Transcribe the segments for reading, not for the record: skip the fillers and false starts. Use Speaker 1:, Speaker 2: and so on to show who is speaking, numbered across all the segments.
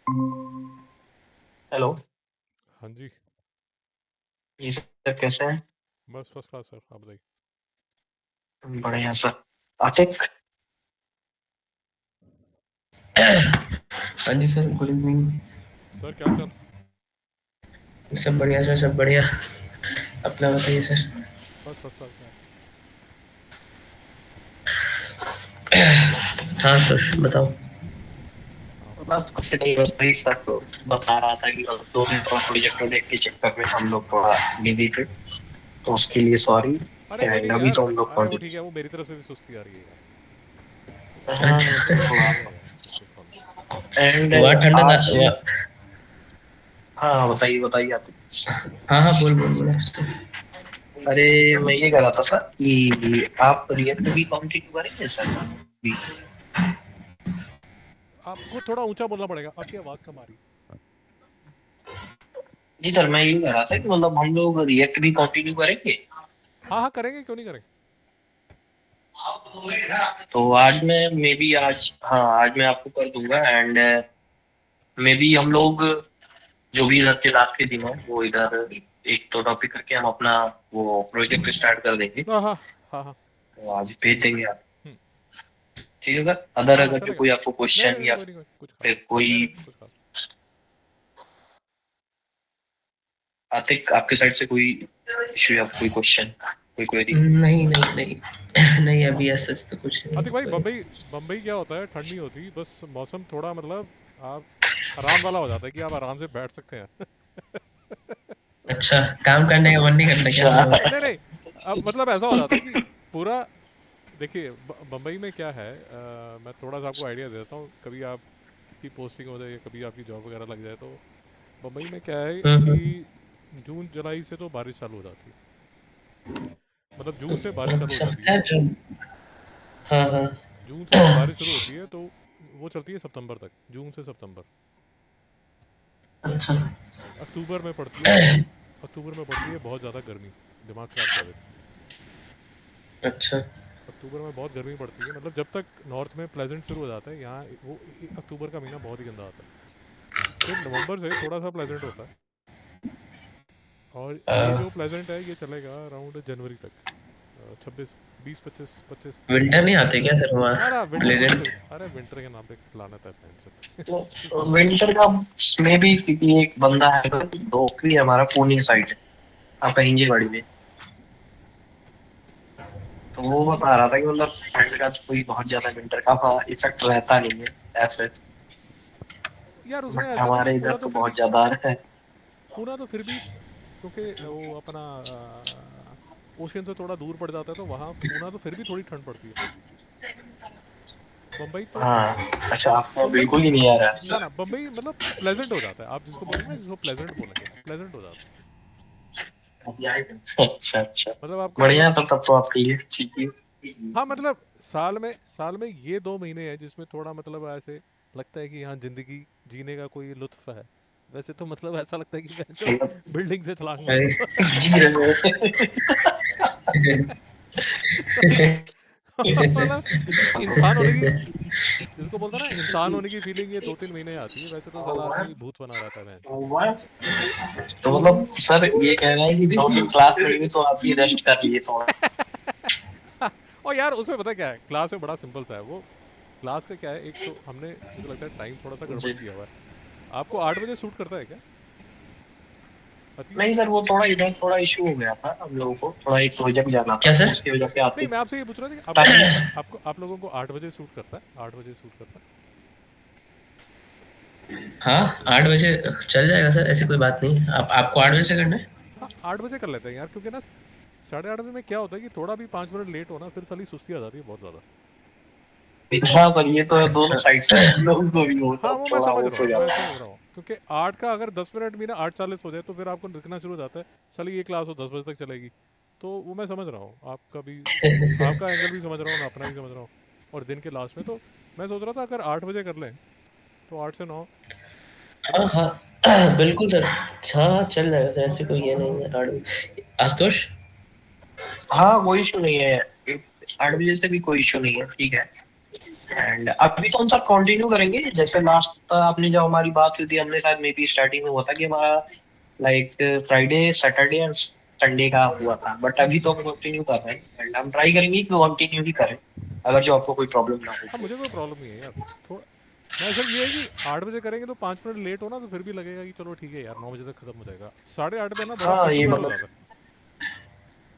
Speaker 1: Hello.
Speaker 2: हाँ जी।
Speaker 1: जी sir, कैसे हैं?
Speaker 2: बस फर्स्ट क्लास सर, आप बताइए।
Speaker 1: बढ़िया सर। आतिक।
Speaker 3: हाँ जी सर, गुड इवनिंग।
Speaker 2: सर क्या हाल चाल?
Speaker 3: सब बढ़िया सर, सब बढ़िया। अपना बताइए सर।
Speaker 2: बस फर्स्ट क्लास में।
Speaker 3: हाँ सर, बताओ।
Speaker 2: हाँ
Speaker 1: बस कुछ नहीं, बस वही सर को बता रहा था कि 2 दिन थोड़ा प्रोजेक्ट वोजेक्ट के चक्कर में हम लोग थोड़ा बिजी थे, तो उसके लिए सॉरी।
Speaker 2: अरे कोई नहीं
Speaker 1: एंड अभी
Speaker 2: यार।
Speaker 1: तो हम लोग
Speaker 2: अरे वो
Speaker 1: प्रोजेक्ट।
Speaker 2: ठीक है, वो मेरी तरफ से भी सुस्ती आ रही है यार।
Speaker 1: हाँ
Speaker 3: अच्छा।
Speaker 1: मतलब थोड़ा।
Speaker 2: या कोई प्रॉब्लम।
Speaker 1: एंड
Speaker 3: वहाँ ठंडा था
Speaker 1: आज।
Speaker 3: वहाँ।
Speaker 1: हाँ बताइए बताइए आतिक।
Speaker 3: हाँ हाँ, बोल बोल बोला सर।
Speaker 1: अरे मैं ये कह रहा था सर कि आप रिएक्ट भी कंटिन्यू करेंगे सर अभी?
Speaker 2: आपको थोड़ा ऊंचा बोलना पड़ेगा, आपकी आवाज़ कम आ रही है।
Speaker 1: जी सर, मैं ये कह रहा था कि मतलब हम लोग रिएक्ट भी कंटिन्यू करेंगे।
Speaker 2: हाँ हाँ करेंगे, क्यों नहीं करेंगे।
Speaker 1: तो आज मैं मे बी आज, हाँ आज मैं आपको कर दूंगा। एंड मे बी हम लोग जो भी इधर के लास्ट के दिन है वो इधर एक तो टॉपिक करके हम अपना वो प्रोजेक्ट स्टार्ट कर देंगे।
Speaker 2: हाँ हाँ हाँ हाँ।
Speaker 1: तो आज भेज देंगे आप।
Speaker 2: हम्म।
Speaker 1: ठीक है सर, अदर
Speaker 2: हाँ हाँ
Speaker 1: अगर जो
Speaker 2: चलेगा।
Speaker 1: कोई आपको
Speaker 2: नहीं
Speaker 1: क्वेश्चन
Speaker 2: नहीं
Speaker 1: या
Speaker 2: कोई नहीं, कोई कुछ खास
Speaker 1: फिर कोई
Speaker 2: नहीं, नहीं कुछ खास।
Speaker 1: आतिक आपके साइड से कोई इशू या कोई क्वेश्चन, कोई क्वेरी?
Speaker 3: नहीं नहीं नहीं। नहीं, अभी ऐसा सच तो कुछ नहीं
Speaker 2: अतिक भाई,
Speaker 3: कोई।
Speaker 2: बम्बई बम्बई क्या होता है, ठंड नहीं होती, बस मौसम थोड़ा मतलब आप आराम वाला हो जाता है कि आप आराम से बैठ सकते हैं।
Speaker 3: अच्छा, काम करने का मन नहीं करता क्या
Speaker 1: अच्छा।
Speaker 3: फिर वहाँ?
Speaker 2: नहीं नहीं, अब मतलब ऐसा हो जाता है कि पूरा देखिए बम्बई में क्या है, मैं थोड़ा सा आपको आइडिया देता हूँ, कभी आपकी पोस्टिंग हो जाए या कभी आपकी जॉब वगैरह लग जाए तो बम्बई में क्या है कि
Speaker 3: हम्म।
Speaker 2: जून जुलाई से तो बारिश चालू हो जाती है। मतलब जून से बारिश चालू हो
Speaker 3: अच्छा
Speaker 2: जाती
Speaker 3: क्या
Speaker 2: है।
Speaker 3: जो। हाँ हाँ।
Speaker 2: जून से जब बारिश शुरू होती है तो वो चलती है सितंबर तक, जून से सितंबर।
Speaker 3: अच्छा।
Speaker 2: अक्टूबर में पड़ती है, अक्टूबर में पड़ती है बहुत ज़्यादा गर्मी, दिमाग ख़राब कर देती है।
Speaker 3: अच्छा।
Speaker 2: अक्टूबर में बहुत गर्मी पड़ती है, मतलब जब तक नॉर्थ में प्लेजेंट शुरू हो जाता है, यहाँ वो अक्टूबर का महीना बहुत ही गंदा आता है। फिर नवंबर से थोड़ा सा प्लेजेंट होता है, और ये जो प्लेजेंट है ये चलेगा अराउंड जनवरी तक। 26 20 25 25।
Speaker 3: विंटर नहीं आते क्या सर वहाँ?
Speaker 2: अरे विंटर थोड़ी
Speaker 3: प्लेजेंट।
Speaker 2: सी, अरे विंटर के नाम पे लानत है भैंस।
Speaker 1: तो विंटर का में भी क्योंकि एक बंदा है दोस्त भी है हमारा पुणे साइड, आपका हिंजेवाड़ी में, तो वो बता रहा था कि मतलब ठंड का तो कोई बहुत ज्यादा विंटर का इफेक्ट रहता नहीं है ऐसे।
Speaker 2: यार उसमें
Speaker 1: बट
Speaker 2: ऐसा था कि
Speaker 1: हमारे इधर
Speaker 2: पूना तो
Speaker 1: तो
Speaker 2: फिर भी,
Speaker 1: बहुत ज्यादा है।
Speaker 2: पूना तो फिर भी क्योंकि वो अपना ओशियन से थोड़ा दूर पड़ जाता है, तो वहाँ पूना तो फिर भी थोड़ी ठंड पड़ती है। बम्बई तो,
Speaker 1: हाँ अच्छा, आपको
Speaker 2: बम्बई
Speaker 1: बिल्कुल ही नहीं आ
Speaker 2: ना
Speaker 1: रहा।
Speaker 2: ना, बम्बई मतलब प्लेजेंट हो जाता है, आप जिसको बोलेंगे ना, जिसको प्लेजेंट बोलेंगे, प्लेजेंट हो जाता है।
Speaker 1: अच्छा अच्छा।
Speaker 2: मतलब आपको
Speaker 1: बढ़िया
Speaker 2: मतलब,
Speaker 1: है, तब तो आपके लिए ठीक ही।
Speaker 2: हाँ मतलब साल में ये 2 महीने हैं जिसमें थोड़ा मतलब ऐसे लगता है कि हाँ जिंदगी जीने का कोई लुत्फ है। वैसे तो मतलब ऐसा लगता है कि मैं जो बिल्डिंग से छलांग
Speaker 3: अरे।
Speaker 2: मारूं।
Speaker 1: जी रहे
Speaker 2: मतलब इंसान होने की, जिसको बोलते हैं ना इंसान होने की फीलिंग, ये 2 3 महीने आती है, वैसे तो साला आदमी भूत बना रहता है बहन।
Speaker 1: तो मतलब सर ये कह रहे हैं कि 2 दिन क्लास में भी तो आप ये रेस्ट कर लिए थोड़ा।
Speaker 2: और यार उसमें पता क्या है, क्लास में बड़ा सिंपल सा है वो। क्लास का क्या है, एक तो हमने मुझे लगता है टाइम थोड़ा सा गड़बड़
Speaker 1: जी।
Speaker 2: किया हुआ है। आपको 8 बजे सूट करता है क्या अतीक?
Speaker 1: नहीं सर, वो थोड़ा इधर थोड़ा इशू हो गया था, हम लोगों को थोड़ा एक प्रोजेक्ट जाना था
Speaker 3: क्या
Speaker 1: तो
Speaker 3: सर?
Speaker 1: उसकी वजह से
Speaker 2: नहीं
Speaker 1: आते
Speaker 2: मैं आपसे ये पूछ रहा था कि
Speaker 1: टाइम।
Speaker 2: आपको आप लोगों को 8 बजे सूट करता है, 8 बजे सूट करता है?
Speaker 3: हाँ, 8 बजे चल जाएगा सर, ऐसी कोई बात नहीं। आप आपको 8 बजे से करना है?
Speaker 2: हाँ 8 बजे कर लेते हैं यार, क्योंकि ना 8:30 बजे में क्या होता है कि थोड़ा भी 5 मिनट लेट होना फिर साली सुस्ती आ जाती है बहुत ज़्यादा।
Speaker 1: हाँ सर, ये तो है, दोनों
Speaker 3: अच्छा।
Speaker 1: साइड से हम लोग को भी हो
Speaker 2: हाँ
Speaker 1: तो
Speaker 2: वो मैं
Speaker 1: थोड़ा
Speaker 2: समझ
Speaker 1: वो
Speaker 2: रहा
Speaker 1: हो
Speaker 2: हूँ, मैं
Speaker 1: जाता
Speaker 2: समझ रहा हूँ, क्योंकि 8 का अगर 10 मिनट भी ना 8:40 हो जाए तो फिर आपको दिखना शुरू हो जाता है साली ये क्लास हो 10 बजे तक चलेगी। तो वो मैं समझ रहा हूँ आपका भी, आपका एंगल भी समझ रहा हूँ, मैं अपना भी समझ रहा हूँ। और दिन के लास्ट में तो मैं सोच रहा था अगर 8 बजे कर लें तो 8 से 9, है
Speaker 3: हाँ
Speaker 2: ना?
Speaker 3: हाँ। बिल्कुल सर। हाँ, चल जाएगा सर, ऐसी कोई ये नहीं है। आशुतोष।
Speaker 1: है। हाँ कोई इशू नहीं है, 8 बजे से भी कोई इशू नहीं है, ठीक है। एंड अभी तो हम सब कंटिन्यू करेंगे, जैसे लास्ट आपने जब हमारी बात हुई थी, हमने शायद मे बी स्टार्टिंग में हुआ था कि हमारा like Friday Saturday and Sunday का हुआ था, बट अभी तो हम कंटिन्यू कर रहे हैं एंड हम ट्राई करेंगे कि कंटिन्यू ही करें, अगर जो आपको कोई प्रॉब्लम ना हो
Speaker 2: हाँ
Speaker 1: तो।
Speaker 2: मुझे कोई प्रॉब्लम नहीं है यार। थोड़ा मैं सिर्फ ये है कि 8 बजे करेंगे तो 5 मिनट लेट हो ना तो फिर भी लगेगा कि चलो ठीक है यार 9 बजे तक खत्म हो जाएगा। 8:30 पे ना बड़ा
Speaker 1: हाँ ये
Speaker 2: कंट्रीब्यूट हो
Speaker 1: मतलब,
Speaker 2: जाता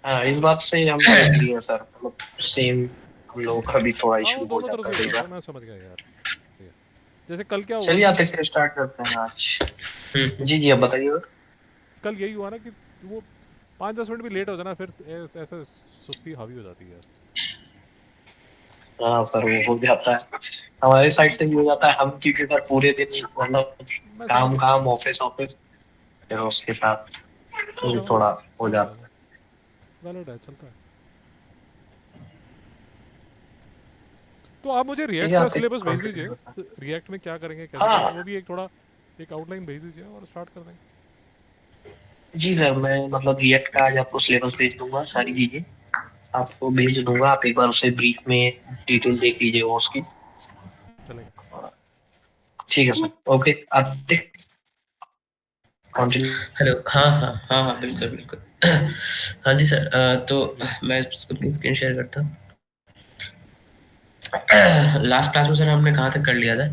Speaker 2: है।
Speaker 1: हाँ इस बात से हम तो एग्री हैं सर, मतलब सेम हम लोगों का भी थोड़ा
Speaker 2: हाँ वो
Speaker 1: इशू हो
Speaker 2: दोनों तरफ
Speaker 1: जाता
Speaker 2: से
Speaker 1: है
Speaker 2: हो
Speaker 1: कई
Speaker 2: जाता है,
Speaker 1: बार।
Speaker 2: मैं समझ गया यार। ठीक है। जैसे कल क्या हुआ
Speaker 1: चलिए
Speaker 2: कि
Speaker 1: आते फिर स्टार्ट करते हैं आज।
Speaker 3: हम्म।
Speaker 1: जी जी अब बताइए।
Speaker 2: कल यही हुआ ना कि वो 5-10 मिनट भी लेट हो जाना फिर ऐसा सुस्ती हावी हो जाती है यार।
Speaker 1: हाँ सर वो हो जाता है, हमारे साइड से भी हो जाता है, हम क्योंकि सर पूरे दिन मतलब
Speaker 2: मैं समझ
Speaker 1: काम
Speaker 2: गया,
Speaker 1: काम ऑफिस ऑफिस, फिर उसके साथ
Speaker 2: मैं
Speaker 1: ये
Speaker 2: समझ
Speaker 1: थोड़ा
Speaker 2: गया,
Speaker 1: हो
Speaker 2: समझ गया
Speaker 1: जाता
Speaker 2: मैं। वैलिड है, चलता है। तो आप मुझे
Speaker 1: है।
Speaker 2: रिएक्ट
Speaker 1: ये
Speaker 2: का
Speaker 1: आते
Speaker 2: सिलेबस भेज
Speaker 1: कंटिन्यू करते हैं।
Speaker 2: दीजिए, रिएक्ट में क्या करेंगे कैसे करेंगे वो
Speaker 1: हाँ
Speaker 2: भी एक थोड़ा एक आउटलाइन भेज दीजिए और स्टार्ट कर देंगे।
Speaker 1: जी सर, मैं मतलब रिएक्ट का आज आपको सिलेबस भेज दूंगा, सारी चीजें आपको भेज दूंगा, आप एक बार उसे ब्रीफ में डिटेल देख लीजिएगा उसकी।
Speaker 2: चलेगा।
Speaker 1: ठीक है सर, ओके आप कंटिन्यू।
Speaker 3: हेलो, हाँ हाँ हाँ हाँ, बिल्कुल बिल्कुल। हाँ जी सर, तो
Speaker 2: जी
Speaker 3: मैं अपनी स्क्रीन शेयर करता हूँ। लास्ट क्लास में सर हमने कहाँ तक कर लिया था?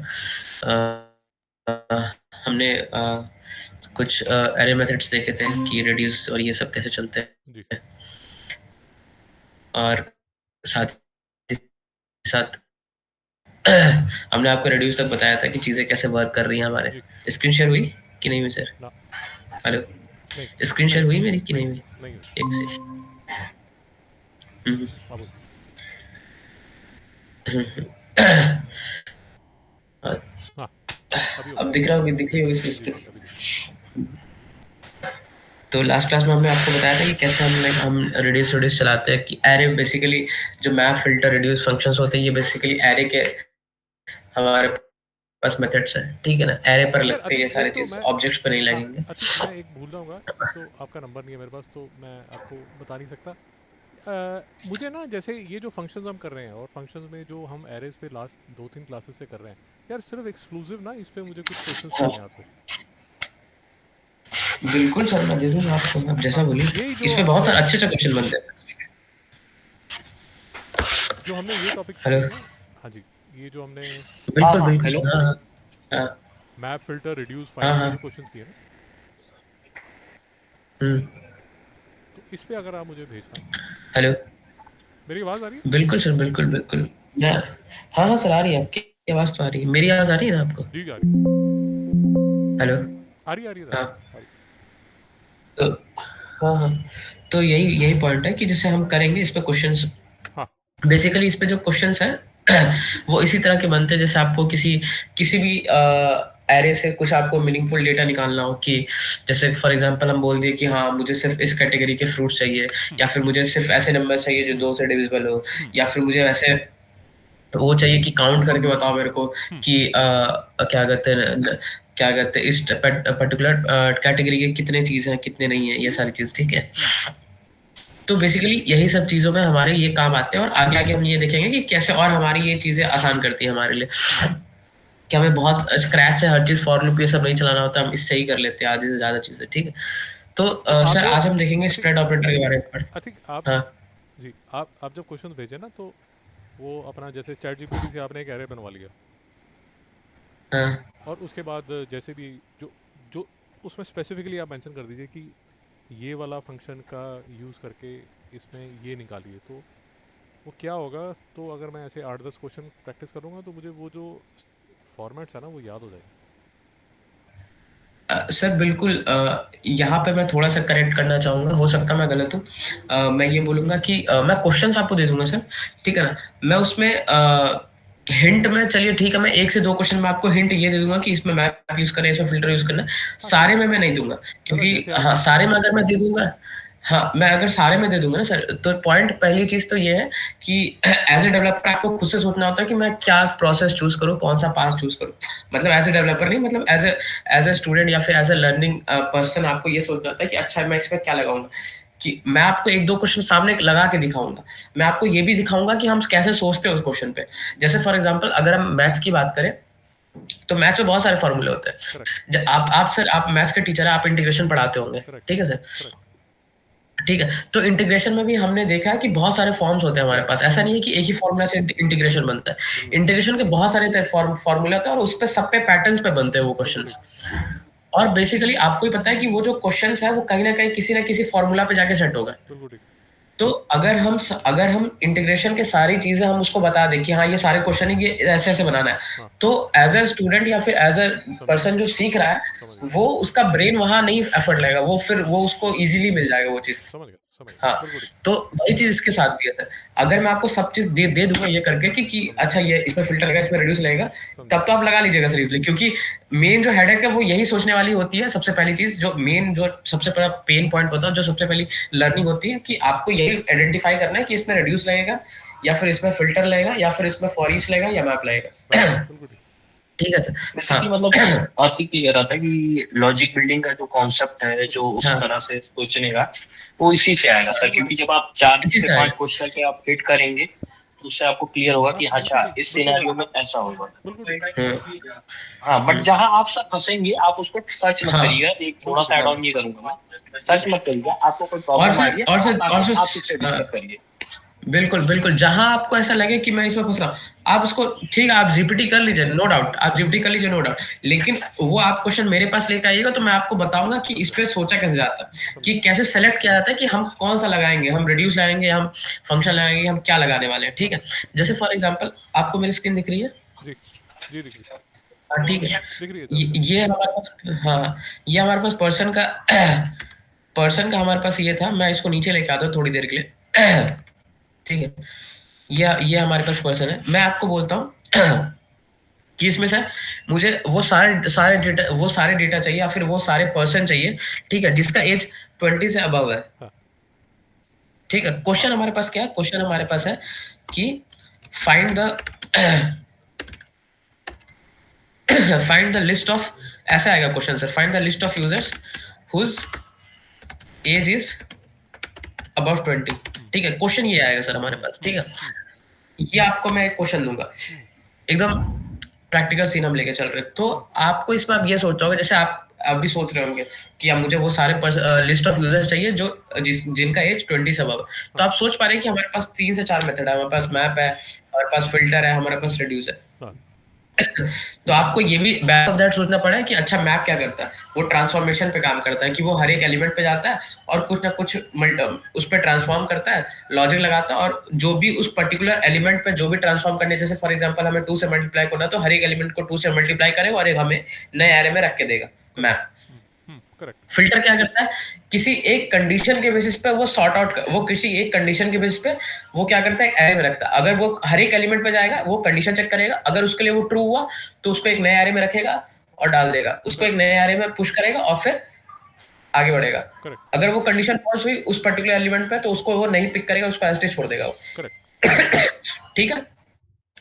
Speaker 3: हमने कुछ एरे मेथड्स देखे थे कि रेड्यूस और ये सब कैसे चलते
Speaker 2: जी
Speaker 3: हैं, और साथ ही साथ हमने आपको रेड्यूस तक बताया था कि चीज़ें कैसे वर्क कर रही हैं हमारे।
Speaker 2: जी।
Speaker 3: स्क्रीन शेयर हुई कि नहीं हुई सर?
Speaker 2: ना।
Speaker 3: हेलो,
Speaker 2: नहीं
Speaker 3: स्क्रीन शेयर
Speaker 2: नहीं
Speaker 3: हुई मेरी कि
Speaker 2: नहीं
Speaker 3: नहीं हुई?
Speaker 2: नहीं हुई।
Speaker 3: एक से हम्म,
Speaker 2: हाँ बोल।
Speaker 3: हम्म।
Speaker 2: हाँ अभी
Speaker 3: अब
Speaker 2: ओके।
Speaker 3: दिख रहा होगी, दिख रही
Speaker 2: जी
Speaker 3: होगी
Speaker 2: जी जी
Speaker 3: इसकी।
Speaker 2: जी अभी दिख रहा
Speaker 3: तो लास्ट क्लास में हमने आपको बताया था कि कैसे हम रेडियस रेडियस चलाते हैं, कि एरे बेसिकली जो मैप फिल्टर रेड्यूस फंक्शंस होते हैं, ये बेसिकली एरे के हमारे पास मेथड्स हैं, ठीक है ना? एरे पर
Speaker 2: है। यार
Speaker 3: लगते हैं ये
Speaker 2: अतिक
Speaker 3: सारे
Speaker 2: एक तो
Speaker 3: चीज,
Speaker 2: मैं,
Speaker 3: ऑब्जेक्ट्स पर नहीं
Speaker 2: हाँ
Speaker 3: लगेंगे।
Speaker 2: अतिक मैं एक भूल जाऊंगा, एक तो आपका नंबर नहीं है मेरे पास तो मैं आपको बता नहीं सकता। मुझे ना जैसे ये जो फंक्शंस हम कर रहे हैं और फंक्शंस में जो हम एरेज पे लास्ट 2-3 क्लासेस से कर रहे हैं, यार सिर्फ एक्सक्लूसिव ना इस पे मुझे कुछ क्वेश्चंस
Speaker 3: हाँ,
Speaker 2: चाहिए आपसे।
Speaker 3: बिल्कुल सर, मैं दे दूंगा आपको, आप जैसा
Speaker 2: हाँ
Speaker 3: बोलिए।
Speaker 2: यही
Speaker 3: इस
Speaker 2: जो
Speaker 3: पे बहुत
Speaker 2: हमने
Speaker 3: सारे अच्छे अच्छे क्वेश्चन बनते हैं।
Speaker 2: जो हमने ये टॉपिक्स
Speaker 3: हेलो,
Speaker 2: किए ना। हाँ जी। ये जो हमने
Speaker 1: हाँ
Speaker 3: बिल्कुल
Speaker 1: हाँ
Speaker 3: बिल्कुल
Speaker 1: हेलो।
Speaker 3: सर, हाँ हाँ
Speaker 2: मैप फिल्टर रिड्यूस
Speaker 3: हाँ
Speaker 2: फाइंड
Speaker 3: हाँ
Speaker 2: के
Speaker 3: हाँ,
Speaker 2: जो क्वेश्चंस किए ना,
Speaker 3: हम्म।
Speaker 2: तो इस पे अगर आप मुझे भेज पाएँ।
Speaker 3: हेलो,
Speaker 2: मेरी आवाज़ आ रही है?
Speaker 3: बिल्कुल सर, बिल्कुल बिल्कुल। मैं, हाँ हाँ सर, आ रही है आपकी आवाज़, तो आ रही है, मेरी आवाज़ आ रही है ना आपको?
Speaker 2: जी, आ रही है।
Speaker 3: हेलो,
Speaker 2: आ रही है
Speaker 3: हाँ,
Speaker 2: दादा, आ रही
Speaker 3: तो हाँ हाँ, तो यही यही पॉइंट है कि जैसे हम करेंगे इस पे क्वेश्चंस,
Speaker 2: है। हाँ,
Speaker 3: बेसिकली इस पे जो क्वेश्चंस हैं वो इसी तरह के बनते हैं, जैसे आपको किसी किसी भी एरे से कुछ आपको मीनिंगफुल डेटा निकालना हो, कि जैसे फॉर एग्जांपल हम बोल दिए कि हाँ मुझे सिर्फ इस कैटेगरी के फ्रूट्स चाहिए,
Speaker 2: हुँ,
Speaker 3: या फिर मुझे सिर्फ ऐसे नंबर चाहिए जो
Speaker 2: हुँ,
Speaker 3: 2 से डिविजिबल हो,
Speaker 2: हुँ,
Speaker 3: या फिर मुझे वैसे वो चाहिए कि काउंट करके बताओ मेरे को
Speaker 2: हुँ,
Speaker 3: कि क्या कहते हैं इस पर्टिकुलर कैटेगरी के कितने चीज़ हैं कितने नहीं है, ये सारी चीज़, ठीक है?
Speaker 2: हुँ।
Speaker 3: तो बेसिकली यही सब चीज़ों में हमारे ये काम आते हैं, और आगे आगे हम ये देखेंगे कि कैसे और हमारी ये चीज़ें आसान करती है हमारे लिए,
Speaker 2: हुँ।
Speaker 3: कि हमें बहुत स्क्रैच से हर चीज़ फॉर लूप ये सब नहीं चलाना होता, हम इससे ही कर लेते हैं आधी से ज़्यादा चीज़ें, ठीक है? तो
Speaker 2: तो
Speaker 3: सर
Speaker 2: आपने
Speaker 3: आज हम देखेंगे
Speaker 2: आई थिंक
Speaker 3: स्प्रेड ऑपरेटर के बारे में।
Speaker 2: आई थिंक आप
Speaker 3: हाँ
Speaker 2: जी, आप जब क्वेश्चन भेजे ना तो वो अपना जैसे चैट जीपीटी से आपने एक एरे बनवा लिया
Speaker 3: हाँ।
Speaker 2: और उसके बाद जैसे भी जो जो उसमें स्पेसिफिकली आप मेंशन कर दीजिए कि ये वाला फंक्शन का यूज़ करके इसमें ये निकालिए, तो वो क्या होगा। तो अगर मैं ऐसे 8-10 क्वेश्चन प्रैक्टिस करूँगा तो मुझे वो जो फॉर्मेट्स है ना वो याद हो जाएंगे।
Speaker 3: सर बिल्कुल, यहाँ पे मैं थोड़ा सा करेक्ट करना चाहूँगा, हो सकता है मैं गलत हूँ। मैं ये बोलूँगा कि मैं क्वेश्चंस आपको दे दूँगा सर, ठीक है ना? मैं उसमें हिंट में, चलिए ठीक है, मैं 1 से 2 क्वेश्चन में आपको हिंट ये दे दूँगा कि इसमें मैप यूज़ करना है, इसमें फ़िल्टर यूज़ करना है।
Speaker 2: हाँ
Speaker 3: सारे
Speaker 2: ठीक है
Speaker 3: में मैं नहीं दूँगा,
Speaker 2: दादा,
Speaker 3: क्योंकि
Speaker 2: जैसे आप
Speaker 3: हाँ, सारे में अगर मैं दे दूँगा, हाँ, मैं अगर सारे में दे दूँगा ना सर, तो पॉइंट पहली चीज़ तो ये है कि एज़ अ डेवलपर आपको खुद से सोचना होता है कि मैं क्या प्रोसेस चूज़ करूँ, कौन-सा पाथ चूज़ करूँ। मतलब एज़ अ डेवलपर नहीं, मतलब एज़ अ स्टूडेंट या फिर एज़ अ लर्निंग पर्सन आपको ये सोचना होता है कि अच्छा मैं इसमें क्या लगाऊँगा? कि मैं आपको 1-2 क्वेश्चन सामने लगा के दिखाऊँगा। मैं आपको ये भी दिखाऊँगा कि हम कैसे सोचते हैं उस क्वेश्चन पे। जैसे फॉर एग्ज़ाम्पल अगर हम मैथ्स की बात करें, तो मैथ्स में बहुत सारे फ़ॉर्मूले होते हैं।
Speaker 2: करेक्ट
Speaker 3: ज आप मैथ्स के टीचर हैं, आप इंटीग्रेशन पढ़ाते होंगे,
Speaker 2: करेक्ट
Speaker 3: ठीक है सर?
Speaker 2: करेक्ट
Speaker 3: ठीक है, तो इंटीग्रेशन में भी हमने देखा है कि बहुत सारे फॉर्म्स होते हैं हमारे पास। ऐसा नहीं है कि एक ही फ़ॉर्मूला से इंटीग्रेशन बनता है।
Speaker 2: बिल्कुल
Speaker 3: इंटीग्रेशन के बहुत सारे फ़ॉर्मूले होते हैं और उसपे सब पे पैटर्न्स पे बनते हैं वो क्वेश्चंस। और बेसिकली आपको ही पता है कि वो जो क्वेश्चंस है वो कहीं न कहीं किसी न किसी फ़ॉर्मूला पे जाके सेट होगा।
Speaker 2: बिल्कुल ठीक
Speaker 3: तो अगर हम इंटीग्रेशन के सारी चीज़ें हम उसको बता दें कि हाँ, ये सारे क्वेश्चन ही ये ऐसे-ऐसे बनाना है,
Speaker 2: हाँ
Speaker 3: तो एज़ अ स्टूडेंट या फिर एज़ अ पर्सन जो सीख रहा है,
Speaker 2: समझ गया
Speaker 3: वो उसका ब्रेन वहाँ नहीं एफर्ट लगेगा, वो उसको ईज़िली मिल जाएगा वो चीज़।
Speaker 2: समझ गया
Speaker 3: हाँ,
Speaker 2: बिल्कुल ठीक
Speaker 3: तो वही चीज़ इसके साथ भी है सर। अगर मैं आपको सब चीज़ दे दूँगा ये करके कि अच्छा ये इसमें फ़िल्टर लगेगा, इसमें रेड्यूस लगेगा,
Speaker 2: समझा
Speaker 3: तब तो आप लगा लीजिएगा सर ईज़िली, क्योंकि मेन जो हेडेक है वो यही सोचने वाली होती है। सबसे पहली चीज़ जो सबसे बड़ा पेन पॉइंट होता है, जो सबसे पहली लर्निंग होती है कि आपको यही आइडेंटिफ़ाई करना है कि इसमें रेड्यूस लगेगा या फिर इसमें फ़िल्टर लगेगा या फिर इसमें फॉर ईच लगेगा या मैप लगेगा।
Speaker 2: राइट बिल्कुल ठीक
Speaker 3: ठीक है सर।
Speaker 1: बेसिकली
Speaker 3: हाँ।
Speaker 1: मतलब आसिफ कह रहा था कि लॉजिक बिल्डिंग का जो कॉन्सेप्ट है, जो उस
Speaker 3: हाँ।
Speaker 1: तरह से सोचने का, वो इसी से आएगा सर। क्योंकि जब आप 4
Speaker 3: इसी
Speaker 1: से
Speaker 3: से
Speaker 1: 5
Speaker 3: आएगा।
Speaker 1: क्वेश्चन के आप हिट करेंगे, तो उससे आपको क्लियर होगा कि
Speaker 2: हाँ,
Speaker 1: अच्छा
Speaker 2: बिल्कुल ठीक,
Speaker 1: इस
Speaker 2: बिल्कुल
Speaker 1: सिनेरियो
Speaker 2: ठीक।
Speaker 1: में ऐसा होगा।
Speaker 2: बिल्कुल ठीक
Speaker 3: हुँ।
Speaker 1: हाँ, बट जहाँ आप सर फँसेंगे, आप उसको सर्च मत
Speaker 3: हाँ।
Speaker 1: करिएगा। एक थोड़ा-सा ऐड ऑन ये करूँगा मैं, सर्च मत करिएगा। आपको कोई
Speaker 3: और
Speaker 1: प्रॉब्लम आ रही
Speaker 3: सर
Speaker 1: है,
Speaker 3: और
Speaker 1: तो
Speaker 3: सर
Speaker 1: आप
Speaker 3: और
Speaker 1: आके
Speaker 3: सर
Speaker 1: आप इससे
Speaker 3: हाँ।
Speaker 1: डिस्कस करिए।
Speaker 3: बिल्कुल, बिल्कुल। जहाँ आपको ऐसा लगे कि मैं इसमें फँस रहा हूँ, आप उसको ठीक है, आप जीपीटी कर लीजिए, नो डाउट, आप जीपीटी कर लीजिए, नो डाउट। लेकिन वो आप क्वेश्चन मेरे पास लेके आइएगा, तो मैं आपको बताऊँगा कि इस पे सोचा कैसे जाता है, कि कैसे सेलेक्ट किया जाता है कि हम कौन-सा लगाएँगे, हम रेड्यूस लगाएँगे, हम फंक्शन लगाएँगे, हम क्या लगाने वाले हैं, ठीक है? जैसे फॉर एग्ज़ाम्पल आपको मेरी स्क्रीन दिख रही है?
Speaker 2: जी जी दिख रही
Speaker 3: हाँ, ठीक है।
Speaker 2: दिख रही है
Speaker 3: ये
Speaker 2: सर
Speaker 3: ये हमारे पास हाँ, ये हमारे पास पर्सन का हमारे पास ये था। मैं इसको नीचे लेके आता हूँ थोड़ी देर के लिए। ठीक है? ये हमारे पास पर्सन है। मैं आपको बोलता हूँ कि इसमें से मुझे वो सारे डेटा चाहिए या फिर वो सारे पर्सन चाहिए, ठीक है? जिसका एज 20 से अबव है।
Speaker 2: हाँ।
Speaker 3: ठीक है? क्वेश्चन हमारे पास क्या है? क्वेश्चन हमारे पास है कि find the find the list of ऐसा आएगा question sir, find the list of users whose age is above 20। ठीक है? क्वेश्चन ये आएगा सर हमारे पास, ठीक है? ये आपको मैं एक क्वेश्चन दूँगा। एकदम प्रैक्टिकल सीन हम लेके चल रहे हैं। तो आपको इसमें आप ये सोच रहोगे, जैसे आप अभी सोच रहे होंगे कि अब मुझे वो सारे लिस्ट ऑफ यूजर्स चाहिए जो जिनका एज 20 से अबव है। तो आप सोच पा रहे हैं कि हमारे पास 3 से 4 मेथड है। हमारे पास मैप है, हमारे पास फ़िल्टर है, हमारे पास रिड्यूस है।
Speaker 2: हाँ।
Speaker 3: तो आपको ये भी बैक ऑफ दैट सोचना पड़ा है कि अच्छा मैप क्या करता है? वो ट्रांसफॉर्मेशन पे काम करता है कि वो हर एक एलिमेंट पे जाता है और कुछ ना कुछ उस पे ट्रांसफॉर्म करता है, लॉजिक लगाता है और जो भी उस पर्टिकुलर एलिमेंट पे जो भी ट्रांसफॉर्म करने, जैसे फॉर एग्जांपल हमें 2 से मल्टीप्लाई करना है, तो हर एक एलिमेंट को 2 से मल्टीप्लाई करेगा और एक हमें नए एरे में रख के देगा मैप।
Speaker 2: करेक्ट
Speaker 3: फ़िल्टर क्या करता है? किसी एक कंडीशन के बेसिस पे वो सॉर्ट आउट वो किसी एक कंडीशन के बेसिस पे वो क्या करता है, एक एरे में रखता है। अगर वो हर एक एलिमेंट पे जाएगा, वो कंडीशन चेक करेगा, अगर उसके लिए वो ट्रू हुआ, तो उसको एक नए एरे में रखेगा और डाल देगा। उसको एक नए एरे में पुश करेगा और फिर आगे बढ़ेगा।
Speaker 2: करेक्ट
Speaker 3: अगर वो कंडीशन फॉल्स हुई उस पर्टिकुलर एलिमेंट पे, तो उसको वो नहीं पिक करेगा, उसको एज़ इट इज़ छोड़ देगा वो।
Speaker 2: करेक्ट
Speaker 3: ठीक है?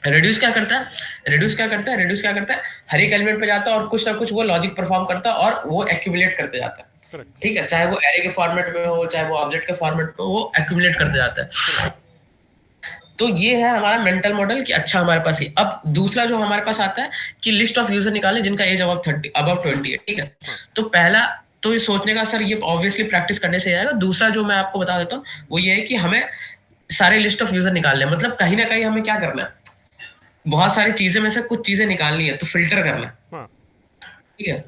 Speaker 3: रिड्यूस क्या करता है? रिड्यूस क्या करता है? रिड्यूस क्या करता है? हर एक एलिमेंट पे जाता है और कुछ ना कुछ वो लॉजिक परफॉर्म करता है और वो एक्यूमुलेट करते जाता है।
Speaker 2: करेक्ट
Speaker 3: ठीक है? चाहे वो एरे के फॉर्मेट में हो, चाहे वो ऑब्जेक्ट के फॉर्मेट में हो, वो एक्यूमुलेट करते जाता है। तो ये है हमारा मेंटल मॉडल कि अच्छा हमारे पास ये। अब दूसरा जो हमारे पास आता है कि लिस्ट ऑफ यूजर निकालें जिनका एज अबव 20 है, ठीक है? तो पहला तो ये सोचने का सर, ये ऑब्वियसली प्रैक्टिस करने से ही आएगा। दूसरा जो मैं आपको बता देता हूँ, वो ये है कि हमें सारे लिस्ट ऑफ यूजर निकालने हैं। मतलब कहीं न कहीं हमें क्या करना है? बहुत सारी चीज़ें में से कुछ चीज़ें निकालनी है, तो फ़िल्टर करना है।
Speaker 2: हाँ।
Speaker 3: ठीक है?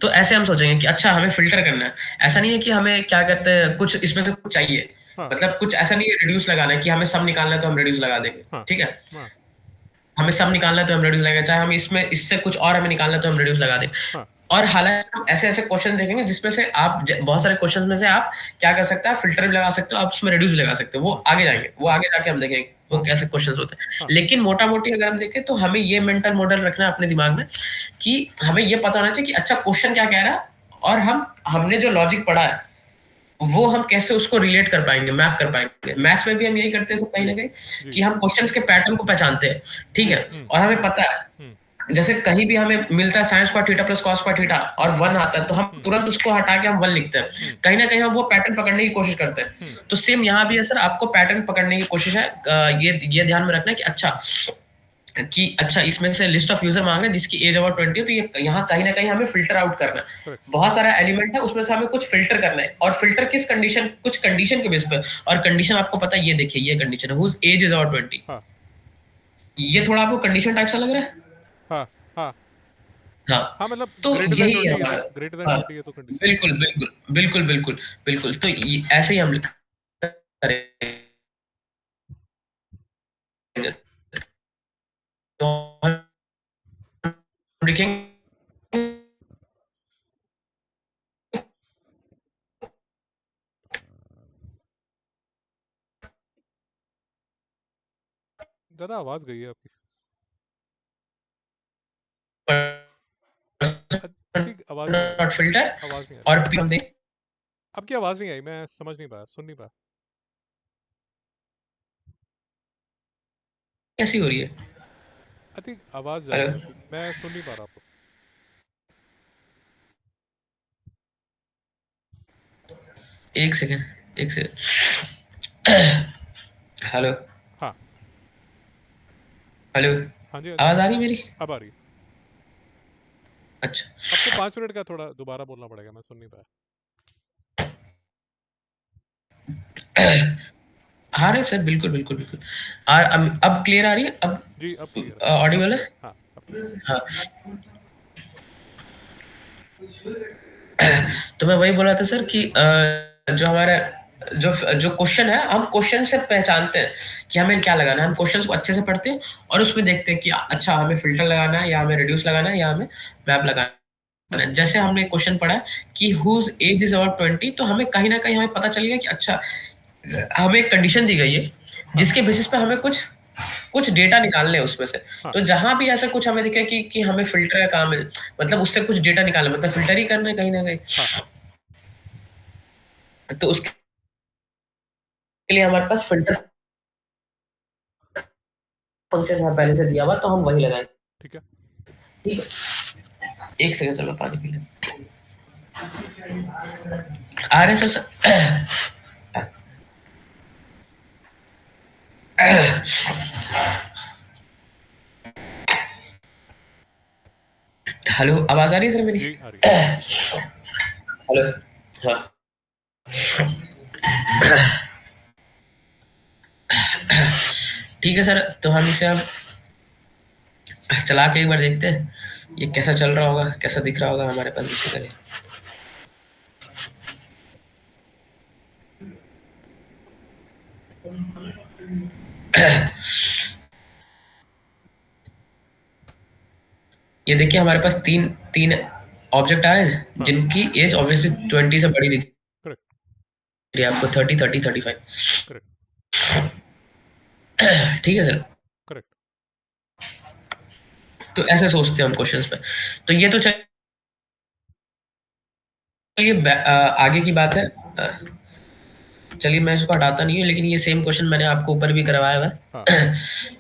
Speaker 3: तो ऐसे हम सोचेंगे कि अच्छा हमें फ़िल्टर करना है। ऐसा नहीं है कि हमें क्या कहते हैं, कुछ इसमें से कुछ चाहिए।
Speaker 2: हाँ।
Speaker 3: मतलब कुछ ऐसा नहीं है रिड्यूस लगाना है कि हमें सब निकालना है तो हम रिड्यूस लगा देंगे।
Speaker 2: हाँ।
Speaker 3: ठीक है?
Speaker 2: हाँ।
Speaker 3: हमें सब निकालना है तो हम रिड्यूस लगाएंगे, चाहे हम इससे कुछ और हमें निकालना है तो हम रिड्यूस लगा देंगे।
Speaker 2: हाँ।
Speaker 3: और हालांकि हम ऐसे-ऐसे क्वेश्चन देखेंगे जिसमें से आप बहुत सारे क्वेश्चंस में से आप क्या कर सकते हैं, आप फ़िल्टर भी लगा सकते हो, आप उसमें रिड्यूस भी लगा सकते हो। वो आगे जाएँगे, वो आगे जाके हम देखेंगे वो कैसे क्वेश्चंस होते हैं। लेकिन मोटा-मोटी अगर हम देखें तो हमें ये मेंटल मॉडल रखना है अपने दिमाग में कि हमें ये पता होना चाहिए कि अच्छा क्वेश्चन क्या कह रहा है और हमने जो लॉजिक पढ़ा है, वो हम कैसे उसको रिलेट कर पाएँगे, मैप कर पाएँगे। मैथ्स में भी हम यही करते हैं सब कहीं न कहीं कि हम क्वेश्चंस के पैटर्न को पहचानते हैं, ठीक है? और हमें पता है जैसे कहीं भी हमें मिलता है sin square theta plus cos square theta और 1 आता है तो हम तुरंत उसको हटा के हम 1 लिखते हैं। कहीं ना कहीं हम वो पैटर्न पकड़ने की कोशिश करते हैं। तो सेम यहाँ भी है सर, आपको पैटर्न पकड़ने की कोशिश है। ये ध्यान में रखना है कि अच्छा इसमें से लिस्ट ऑफ यूजर मांग रहे हैं जिसकी एज अबाउट 20 है, तो ये यहाँ कहीं ना कहीं हमें फिल्टर आउट करना है। बहुत सारा एलिमेंट है, उसमें से हमें कुछ फिल्टर करना है, और फिल्टर किस कंडीशन, कुछ कंडीशन के बेस पे। और कंडीशन आपको पता है, ये देखिए ये कंडीशन है हुज एज इज अबाउट 20।
Speaker 2: हाँ
Speaker 3: ये थोड़ा आपको कंडीशन टाइप सा लग रहा है?
Speaker 2: हाँ हाँ
Speaker 3: हाँ
Speaker 2: हाँ, मतलब
Speaker 3: तो
Speaker 2: ग्रेटर देन
Speaker 3: यही
Speaker 2: 20 है
Speaker 3: हमारा,
Speaker 2: तो, ग्रेटर देन
Speaker 3: हाँ
Speaker 2: 20 है तो कंडीशन।
Speaker 3: बिल्कुल बिल्कुल बिल्कुल बिल्कुल बिल्कुल। तो ऐसे ही हम करेंगे। तो हम लिखेंगे
Speaker 2: दादा आवाज गई है आपकी। ठीक, आवाज नहीं आ रही,
Speaker 3: फिल्टर
Speaker 2: आवाज नहीं आ रही
Speaker 3: और हम देखें
Speaker 2: आपकी, आवाज नहीं आई, मैं समझ नहीं पाया, सुन नहीं पाया।
Speaker 3: कैसी हो रही है।
Speaker 2: आई थिंक आवाज जा रही है
Speaker 3: हेलो,
Speaker 2: आपकी, मैं सुन नहीं पा रहा आपको।
Speaker 3: एक सेकेंड एक सेकेंड। हेलो
Speaker 2: हाँ
Speaker 3: हेलो,
Speaker 2: हाँ जी
Speaker 3: आवाज आ रही है मेरी?
Speaker 2: अब आ रही है।
Speaker 3: अच्छा
Speaker 2: आपको 5 मिनट का थोड़ा दोबारा बोलना पड़ेगा, मैं सुन नहीं पाया।
Speaker 3: आ रहे सर, बिल्कुल बिल्कुल बिल्कुल। और अब क्लियर आ रही है? अब
Speaker 2: जी अब क्लियर है।
Speaker 3: ऑडिबल है?
Speaker 2: हाँ अब क्लियर है।
Speaker 3: हाँ तो मैं वही बोल रहा था सर कि जो हमारा जो क्वेश्चन है, हम क्वेश्चन से पहचानते हैं कि हमें क्या लगाना है। हम क्वेश्चन को अच्छे से पढ़ते हैं और उसमें देखते हैं कि अच्छा हमें फिल्टर लगाना है, या हमें रिड्यूस लगाना है, या हमें मैप लगाना है। जैसे हमने क्वेश्चन पढ़ा कि हुज एज इज अबाउट 20, तो हमें कहीं ना कहीं हमें पता चल गया कि अच्छा हमें एक कंडीशन दी गई है जिसके बेसिस पे हमें कुछ डेटा निकालने हैं उसमें से।
Speaker 2: हाँ।
Speaker 3: तो जहां भी ऐसा कुछ हमें दिखे कि हमें फिल्टर का काम है, मतलब उससे कुछ डेटा निकालना, मतलब फिल्टर ही करना है कहीं ना कहीं।
Speaker 2: हाँ
Speaker 3: तो उसके लिए हमारे पास फिल्टर फंक्शन है पहले से दिया हुआ, तो हम वही लगाएं।
Speaker 2: ठीक है।
Speaker 3: ठीक है, एक सेकंड चलो पानी पी लें। आ रहे सर? हेलो, आवाज आ रही है सर मेरी?
Speaker 2: जी आ रही है।
Speaker 3: हेलो, हाँ ठीक है सर, तो हम इसे अब चला के एक बार देखते हैं ये कैसा चल रहा होगा, कैसा दिख रहा होगा हमारे पास बेसिकली। ये देखिए हमारे पास तीन तीन ऑब्जेक्ट आ रहे हैं
Speaker 2: हाँ।
Speaker 3: जिनकी एज ऑब्वियसली 20 से बड़ी दिख
Speaker 2: करेक्ट
Speaker 3: रही है आपको, 30, 30, 35।
Speaker 2: करेक्ट
Speaker 3: ठीक है सर,
Speaker 2: करेक्ट।
Speaker 3: तो ऐसे सोचते हैं हम क्वेश्चंस पे। तो ये तो चलिए आगे की बात है। चलिए मैं इसको हटाता नहीं हूँ, लेकिन ये सेम क्वेश्चन मैंने आपको ऊपर भी करवाया हुआ
Speaker 2: हाँ
Speaker 3: है।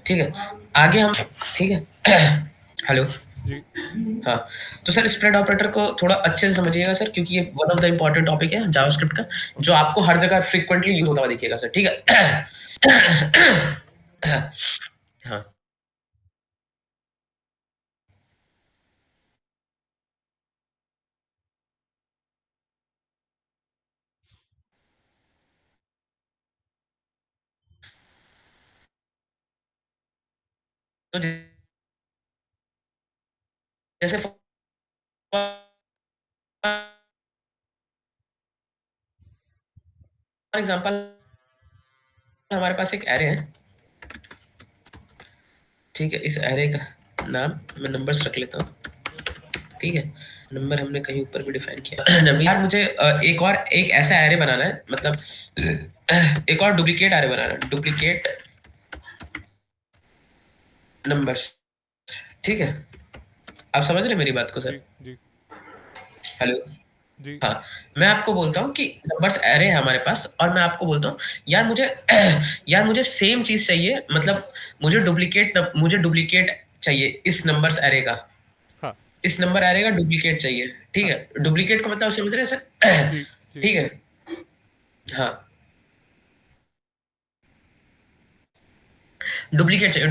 Speaker 3: ठीक है, आगे हम, ठीक है। हेलो,
Speaker 2: जी
Speaker 3: हाँ तो सर स्प्रेड ऑपरेटर को थोड़ा अच्छे से समझिएगा सर, क्योंकि ये one of the important topic है जावास्क्रिप्ट का, जो आपको हर जगह फ्रीक्वेंटली यूज होता हुआ दिखेगा सर। ठीक है। हाँ तो जैसे फॉर एग्जांपल हमारे पास एक एरे है, ठीक है। इस एरे का नाम मैं नंबर्स रख लेता हूँ, ठीक है। नंबर हमने कहीं ऊपर भी डिफाइन किया। नंबर यार मुझे एक ऐसा एरे बनाना है, मतलब एक और डुप्लीकेट एरे बनाना है, डुप्लीकेट नंबर्स। ठीक है, आप समझ रहे हैं मेरी बात को
Speaker 2: जी
Speaker 3: सर?
Speaker 2: जी
Speaker 3: हेलो,
Speaker 2: जी
Speaker 3: हाँ मैं आपको बोलता हूँ कि नंबर्स एरे है हमारे पास, और मैं आपको बोलता हूँ यार मुझे यार मुझे सेम चीज चाहिए, मतलब मुझे डुप्लीकेट चाहिए इस नंबर्स एरे का, इस नंबर एरे का डुप्लीकेट चाहिए, ठीक है। डुप्लीकेट का मतलब समझ रहे हैं सर?
Speaker 2: जी जी
Speaker 3: ठीक है, हाँ, डुप्लीकेट चाहिए।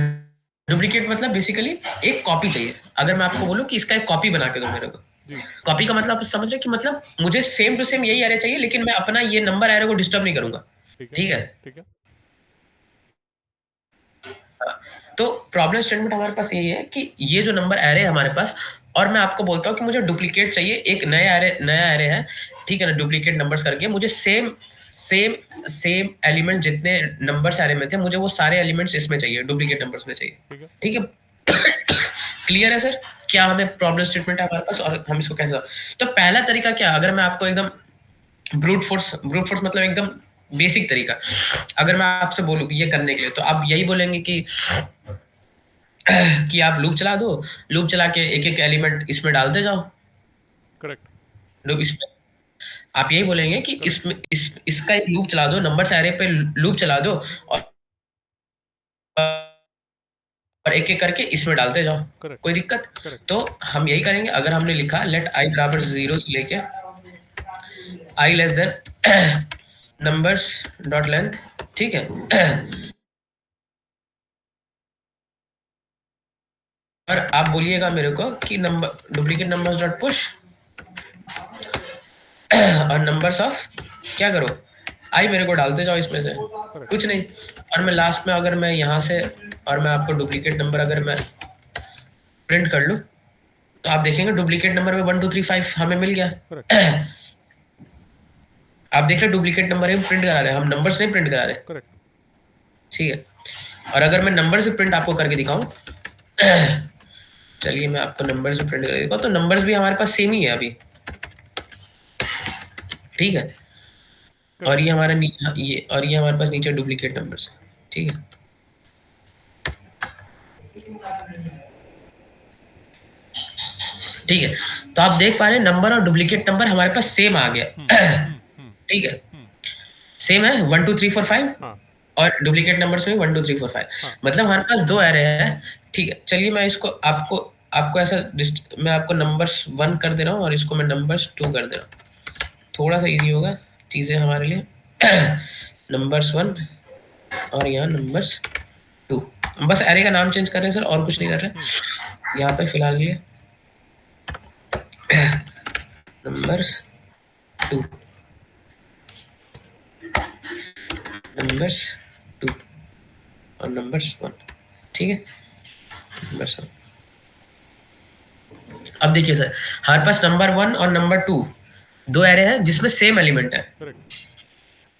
Speaker 3: डुप्लीकेट मतलब बेसिकली एक कॉपी चाहिए। अगर मैं आपको बोलूं कि इसका एक कॉपी बना के दो मेरे को,
Speaker 2: जी
Speaker 3: कॉपी का मतलब आप समझ रहे हैं कि मतलब मुझे सेम टू सेम यही एरे चाहिए, लेकिन मैं अपना ये नंबर एरे को डिस्टर्ब नहीं करूंगा,
Speaker 2: ठीक है
Speaker 3: ठीक है।
Speaker 2: ठीक है
Speaker 3: तो प्रॉब्लम स्टेटमेंट हमारे पास यही है कि ये जो नंबर एरे है हमारे पास, और मैं आपको बोलता हूँ कि मुझे डुप्लीकेट चाहिए, एक नया एरे है, ठीक है ना, डुप्लीकेट नंबर्स करके मुझे सेम सेम सेम एलिमेंट जितने नंबर्स एरे में थे, मुझे वो सारे एलिमेंट्स इसमें चाहिए, डुप्लीकेट नंबर्स में चाहिए,
Speaker 2: ठीक है
Speaker 3: ठीक है। क्लियर है सर? क्या हमें प्रॉब्लम स्टेटमेंट है हमारे पास और हम इसको कैसे, तो पहला तरीका क्या, अगर मैं आपको एकदम ब्रूट फोर्स मतलब एकदम बेसिक तरीका, अगर मैं आपसे बोलूं ये करने के लिए, तो आप यही बोलेंगे कि आप लूप चला दो, लूप चला के एक एक एलिमेंट इसमें डालते जाओ,
Speaker 2: करेक्ट
Speaker 3: लूप इसमें आप यही बोलेंगे कि
Speaker 2: Correct.
Speaker 3: इसमें इसका एक लूप चला दो, नंबर्स एरे पे लूप चला दो, और एक एक करके इसमें डालते जाओ,
Speaker 2: करेक्ट
Speaker 3: कोई दिक्कत?
Speaker 2: करेक्ट
Speaker 3: तो हम यही करेंगे। अगर हमने लिखा लेट आई बराबर 0 से लेके i less than numbers dot length, ठीक है। और आप बोलिएगा मेरे को कि number duplicate numbers dot push और नंबर्स ऑफ क्या करो, आई मेरे को डालते जाओ इसमें से,
Speaker 2: करेक्ट
Speaker 3: कुछ नहीं। और मैं लास्ट में अगर मैं यहाँ से और मैं आपको डुप्लीकेट नंबर अगर मैं प्रिंट कर लूँ, तो आप देखेंगे डुप्लीकेट नंबर में 1 2 3 5 हमें मिल गया।
Speaker 2: करेक्ट
Speaker 3: आप देख रहे डुप्लीकेट नंबर ही प्रिंट करा रहे हैं, हम नंबर्स नहीं प्रिंट करा रहे,
Speaker 2: करेक्ट
Speaker 3: ठीक है। और अगर मैं नंबर से प्रिंट आपको करके दिखाऊं, चलिए मैं आपको नंबर से प्रिंट करके दिखाऊं, तो नंबर्स भी हमारे पास सेम ही है अभी, ठीक है। और ये हमारा ये और ये हमारे पास नीचे डुप्लीकेट नंबर्स है, ठीक है। ठीक है, तो आप देख पा रहे हैं नंबर और डुप्लीकेट नंबर हमारे पास सेम आ गया, ठीक है, सेम है 1 2 3 4 5,
Speaker 2: हाँ
Speaker 3: और डुप्लीकेट नंबर्स में 1 2 3 4 5,
Speaker 2: हाँ
Speaker 3: मतलब हमारे पास दो एरे है, ठीक है। चलिए मैं इसको आपको आपको ऐसा मैं आपको नंबर्स 1 कर दे रहा हूँ और इसको मैं नंबर्स 2 कर दे रहा हूँ, थोड़ा सा इजी होगा चीज़ें हमारे लिए। नंबर्स 1 और यहाँ नंबर्स 2, बस एरे का नाम चेंज कर रहे हैं सर, और कुछ नहीं कर रहे यहाँ पे फिलहाल ये नंबर्स 2 नंबर्स 2 और नंबर्स 1, ठीक है, नंबर्स 1। अब देखिए सर, हमारे पास नंबर 1 और नंबर 2 दो एरे हैं जिसमें सेम एलिमेंट है,
Speaker 2: करेक्ट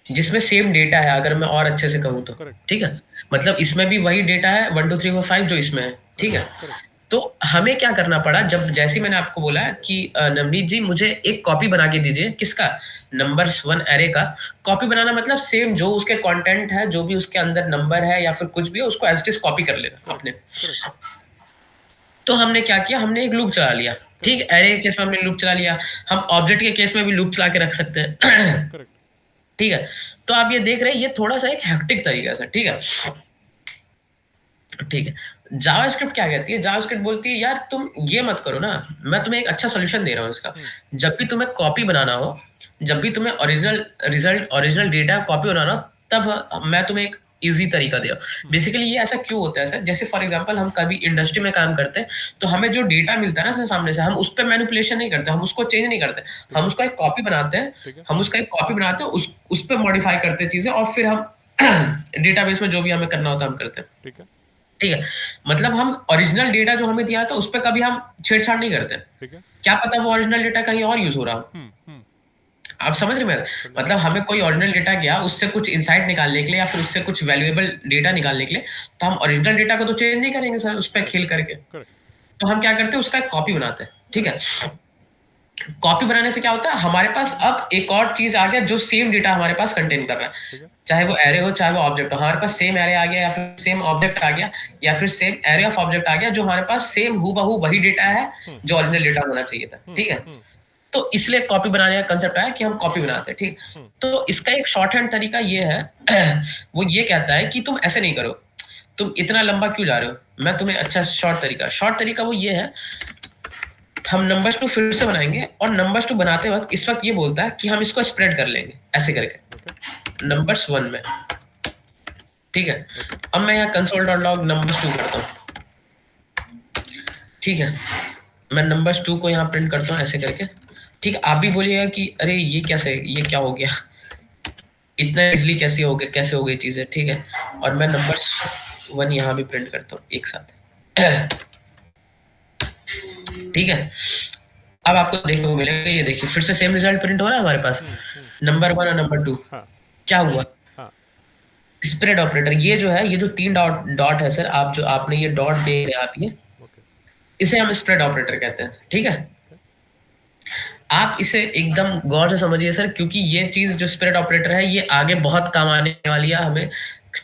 Speaker 3: जिसमें सेम डेटा है, अगर मैं और अच्छे से कहूँ तो,
Speaker 2: करेक्ट
Speaker 3: ठीक है। मतलब इसमें भी वही डेटा है 1 2 3 4 5 जो इसमें है, ठीक है।
Speaker 2: करेक्ट
Speaker 3: तो हमें क्या करना पड़ा, जब जैसे मैंने आपको बोला कि नवनीत जी मुझे एक कॉपी बना के दीजिए, किसका, नंबर्स 1 एरे का कॉपी बनाना, मतलब सेम जो उसके कंटेंट है, जो भी उसके अंदर नंबर है या फिर कुछ भी है, उसको एज इट इज कॉपी कर लेना अपने। तो हमने क्या किया, हमने एक लूप चला लिया, ठीक, एरे के केस में हमने लूप चला लिया, हम ऑब्जेक्ट के केस में भी लूप चला के रख सकते हैं,
Speaker 2: करेक्ट
Speaker 3: ठीक है। तो आप ये देख रहे हैं, ये थोड़ा सा एक हैक्टिक तरीका है, ठीक है, ठीक है। जावास्क्रिप्ट क्या कहती है, जावास्क्रिप्ट बोलती है यार तुम ये मत करो ना, मैं तुम्हें एक अच्छा सॉल्यूशन दे रहा हूँ इसका। जब भी तुम्हें कॉपी बनाना हो, जब भी तुम्हें original result original data copy बनाना हो, तब मैं तुम्हें एक इजी तरीका दे रहा हूँ। बेसिकली ये ऐसा क्यों होता है सर, जैसे फॉर एग्जांपल हम कभी इंडस्ट्री में काम करते हैं, तो हमें जो डेटा मिलता है ना सर सामने से, हम उस पर मैनिपुलेशन नहीं करते, हम उसको चेंज नहीं करते, हम उसका एक कॉपी बनाते हैं, हम उसका एक कॉपी बनाते हैं, उस पर मॉडिफाई करते हैं चीजें, और फिर हम डेटाबेस में जो भी हमें करना होता है हम करते हैं,
Speaker 2: ठीक है
Speaker 3: ठीक है। मतलब हम ओरिजिनल डेटा जो हमें दिया था उस पर कभी हम छेड़छाड़ नहीं करते,
Speaker 2: ठीक है
Speaker 3: क्या पता वो ओरिजिनल डेटा कहीं और यूज हो रहा हो, आप समझ रहे मेरे, मतलब हमें कोई ओरिजिनल डेटा गया, उससे कुछ इंसाइट निकालने के लिए या फिर उससे कुछ वैल्यूएबल डेटा निकालने के लिए, तो हम ओरिजिनल डेटा को तो चेंज नहीं करेंगे सर उस पर खेल करके, तो हम क्या करते हैं, उसका एक कॉपी बनाते हैं, ठीक है। कॉपी बनाने से क्या होता है, हमारे पास अब एक और चीज आ गया जो सेम डेटा हमारे पास कंटेन कर रहा है, चाहे वो एरे हो चाहे वो ऑब्जेक्ट हो, हमारे पास सेम एरे आ गया या फिर सेम ऑब्जेक्ट आ गया या फिर सेम एरे ऑफ ऑब्जेक्ट आ गया, जो हमारे पास सेम हूबहू वही डेटा है जो ओरिजिनल डेटा होना चाहिए था, ठीक है। तो इसलिए कॉपी बनाने का कंसेप्ट आया कि हम कॉपी बनाते हैं, ठीक। तो इसका एक शॉर्ट हैंड तरीका ये है, वो ये कहता है कि तुम ऐसे नहीं करो, तुम इतना लंबा क्यों जा रहे हो, मैं तुम्हें अच्छा शॉर्ट तरीका वो ये है हम नंबर्स 2 फिर से बनाएंगे और नंबर्स 2 बनाते वक्त इस वक्त ये बोलता है कि हम इसको स्प्रेड कर लेंगे ऐसे करके नंबर्स 1 में, ठीक है। अब मैं यहाँ console.log नंबर्स 2 करता हूँ, ठीक है। मैं नंबर्स 2 को यहाँ प्रिंट करता हूँ ऐसे करके, ठीक है। आप भी बोलिएगा कि अरे ये कैसे, ये क्या हो गया, इतना इजली कैसे हो गया, कैसे हो गई चीजें, ठीक है। और मैं नंबर्स 1 यहाँ भी प्रिंट करता हूँ एक साथ, ठीक है। अब आपको देखने को मिलेगा, ये देखिए फिर से सेम रिजल्ट प्रिंट हो रहा है हमारे पास, नंबर 1 और नंबर 2।
Speaker 2: हाँ।
Speaker 3: क्या हुआ, स्प्रेड ऑपरेटर, ये जो है, ये जो 3 डॉट है सर, आप जो आपने ये डॉट देख रहे हैं आप, ये इसे हम स्प्रेड ऑपरेटर कहते हैं, ठीक है। आप इसे एकदम गौर से समझिए सर, क्योंकि ये चीज जो स्प्रेड ऑपरेटर है ये आगे बहुत काम आने वाली है हमें,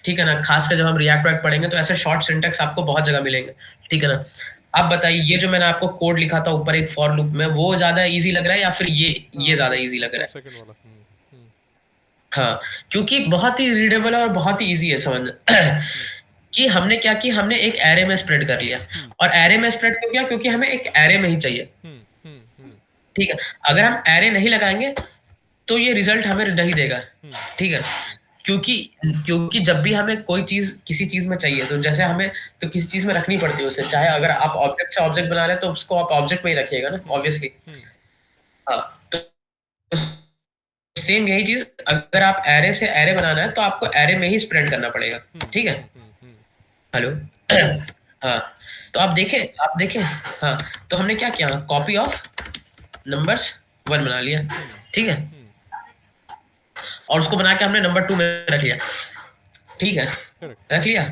Speaker 3: ठीक है ना। खासकर जब हम रिएक्ट वैक्ट पढ़ेंगे तो ऐसे शॉर्ट सिंटेक्स आपको बहुत जगह मिलेंगे, ठीक है ना। आप बताइए, ये जो मैंने आपको कोड लिखा था ऊपर एक फॉर लूप में, वो ज्यादा इजी लग रहा है या फिर ये ज्यादा इजी लग रहा है? हाँ, क्योंकि बहुत ही रीडेबल है और बहुत ही इजी है समझना। कि हमने क्या किया, हमने एक एरे में स्प्रेड कर लिया, और एरे में स्प्रेड क्यों किया, क्योंकि हमें एक एरे में ही चाहिए, ठीक है। अगर हम एरे नहीं लगाएंगे तो ये रिजल्ट हमें नहीं देगा, ठीक है। क्योंकि जब भी हमें कोई चीज किसी चीज में चाहिए, तो जैसे हमें तो किसी चीज में रखनी पड़ती है उसे, चाहे अगर आप ऑब्जेक्ट से ऑब्जेक्ट बना रहे हैं तो उसको आप ऑब्जेक्ट में ही रखिएगा ना, ऑब्वियसली। हाँ, तो सेम यही चीज, अगर आप एरे से एरे बनाना है तो आपको एरे में ही स्प्रेड करना पड़ेगा, ठीक है। हेलो। हाँ, तो आप देखें, हाँ, तो हमने क्या किया, कॉपी ऑफ नंबर्स 1 बना लिया, ठीक है। और उसको बना के हमने नंबर 2 में रख लिया, ठीक है, रख लिया।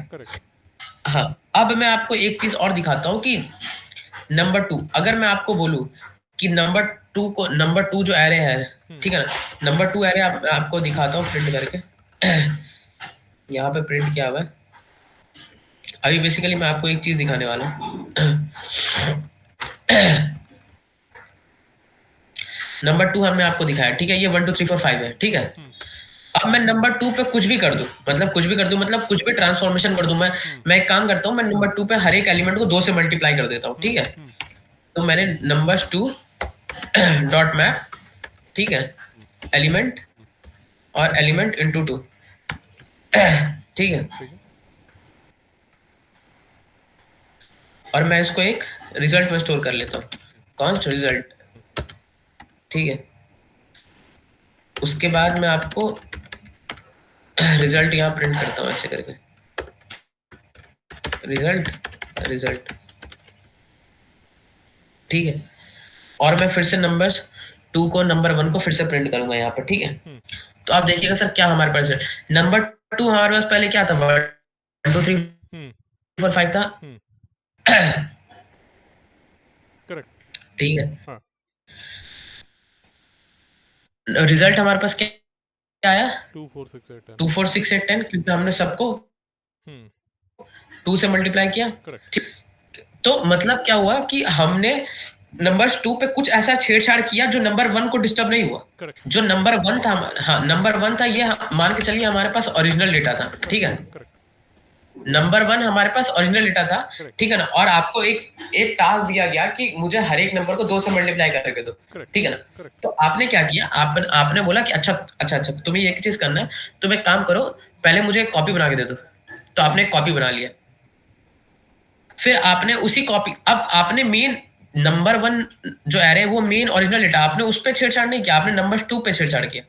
Speaker 3: हाँ, अब मैं आपको एक चीज और दिखाता हूँ कि नंबर 2, अगर मैं आपको बोलूँ कि नंबर 2 जो एरे है, ठीक है ना, नंबर 2 एरे आपको दिखाता हूँ प्रिंट करके। यहाँ पे प्रिंट किया हुआ है। अभी बेसिकली मैं आपको एक चीज दिखाने वाला हूँ। नंबर 2 हमने आपको दिखाया, ठीक है, ये 1 2 3 4 5 है, ठीक है। अब मैं नंबर 2 पे कुछ भी कर दूं, मतलब कुछ भी ट्रांसफॉर्मेशन कर दूं, मैं एक काम करता हूँ, मैं नंबर 2 पे हर एक एलिमेंट को 2 से मल्टीप्लाई कर देता हूँ, ठीक है। तो मैंने नंबर्स 2 डॉट मैप, ठीक है, एलिमेंट और एलिमेंट इनटू 2, ठीक है। और मैं इसको एक रिजल्ट में स्टोर कर लेता हूँ, कॉन्स्ट रिजल्ट, ठीक है। उसके बाद मैं आपको रिजल्ट यहाँ प्रिंट करता हूँ ऐसे करके, रिजल्ट, ठीक है। और मैं फिर से नंबर्स 2 को नंबर 1 को फिर से प्रिंट करूंगा यहाँ पर, ठीक है। तो आप देखिएगा सर क्या हमारे पास है, नंबर 2 हमारे पास पहले क्या था, 1 2 3 4 5 था, ठीक है। रिजल्ट हमारे पास क्या आया, 2 4 6 8 10, क्योंकि हमने सबको 2 से मल्टीप्लाई किया, तो मतलब क्या हुआ कि हमने नंबर्स 2 पे कुछ ऐसा छेड़छाड़ किया जो नंबर 1 को डिस्टर्ब नहीं हुआ। जो नंबर 1 था, हाँ, नंबर 1 था, ये मान के चलिए हमारे पास ओरिजिनल डेटा था, ठीक है। नंबर 1 हमारे पास ओरिजिनल डेटा था, ठीक है ना। और आपको एक टास्क दिया गया कि मुझे हर एक नंबर को 2 से मल्टीप्लाई करके दो, ठीक है ना। तो आपने क्या किया, आपने बोला कि अच्छा तुम्हें एक चीज करना है, तुम एक काम करो, पहले मुझे एक कॉपी बना के दे दो। तो आपने एक कॉपी बना लिया, फिर आपने उसी कॉपी, अब आपने मेन नंबर 1 जो एरे है वो मेन ओरिजिनल डेटा, आपने उस पे छेड़छाड़ नहीं किया, आपने नंबर 2 पे छेड़छाड़ किया,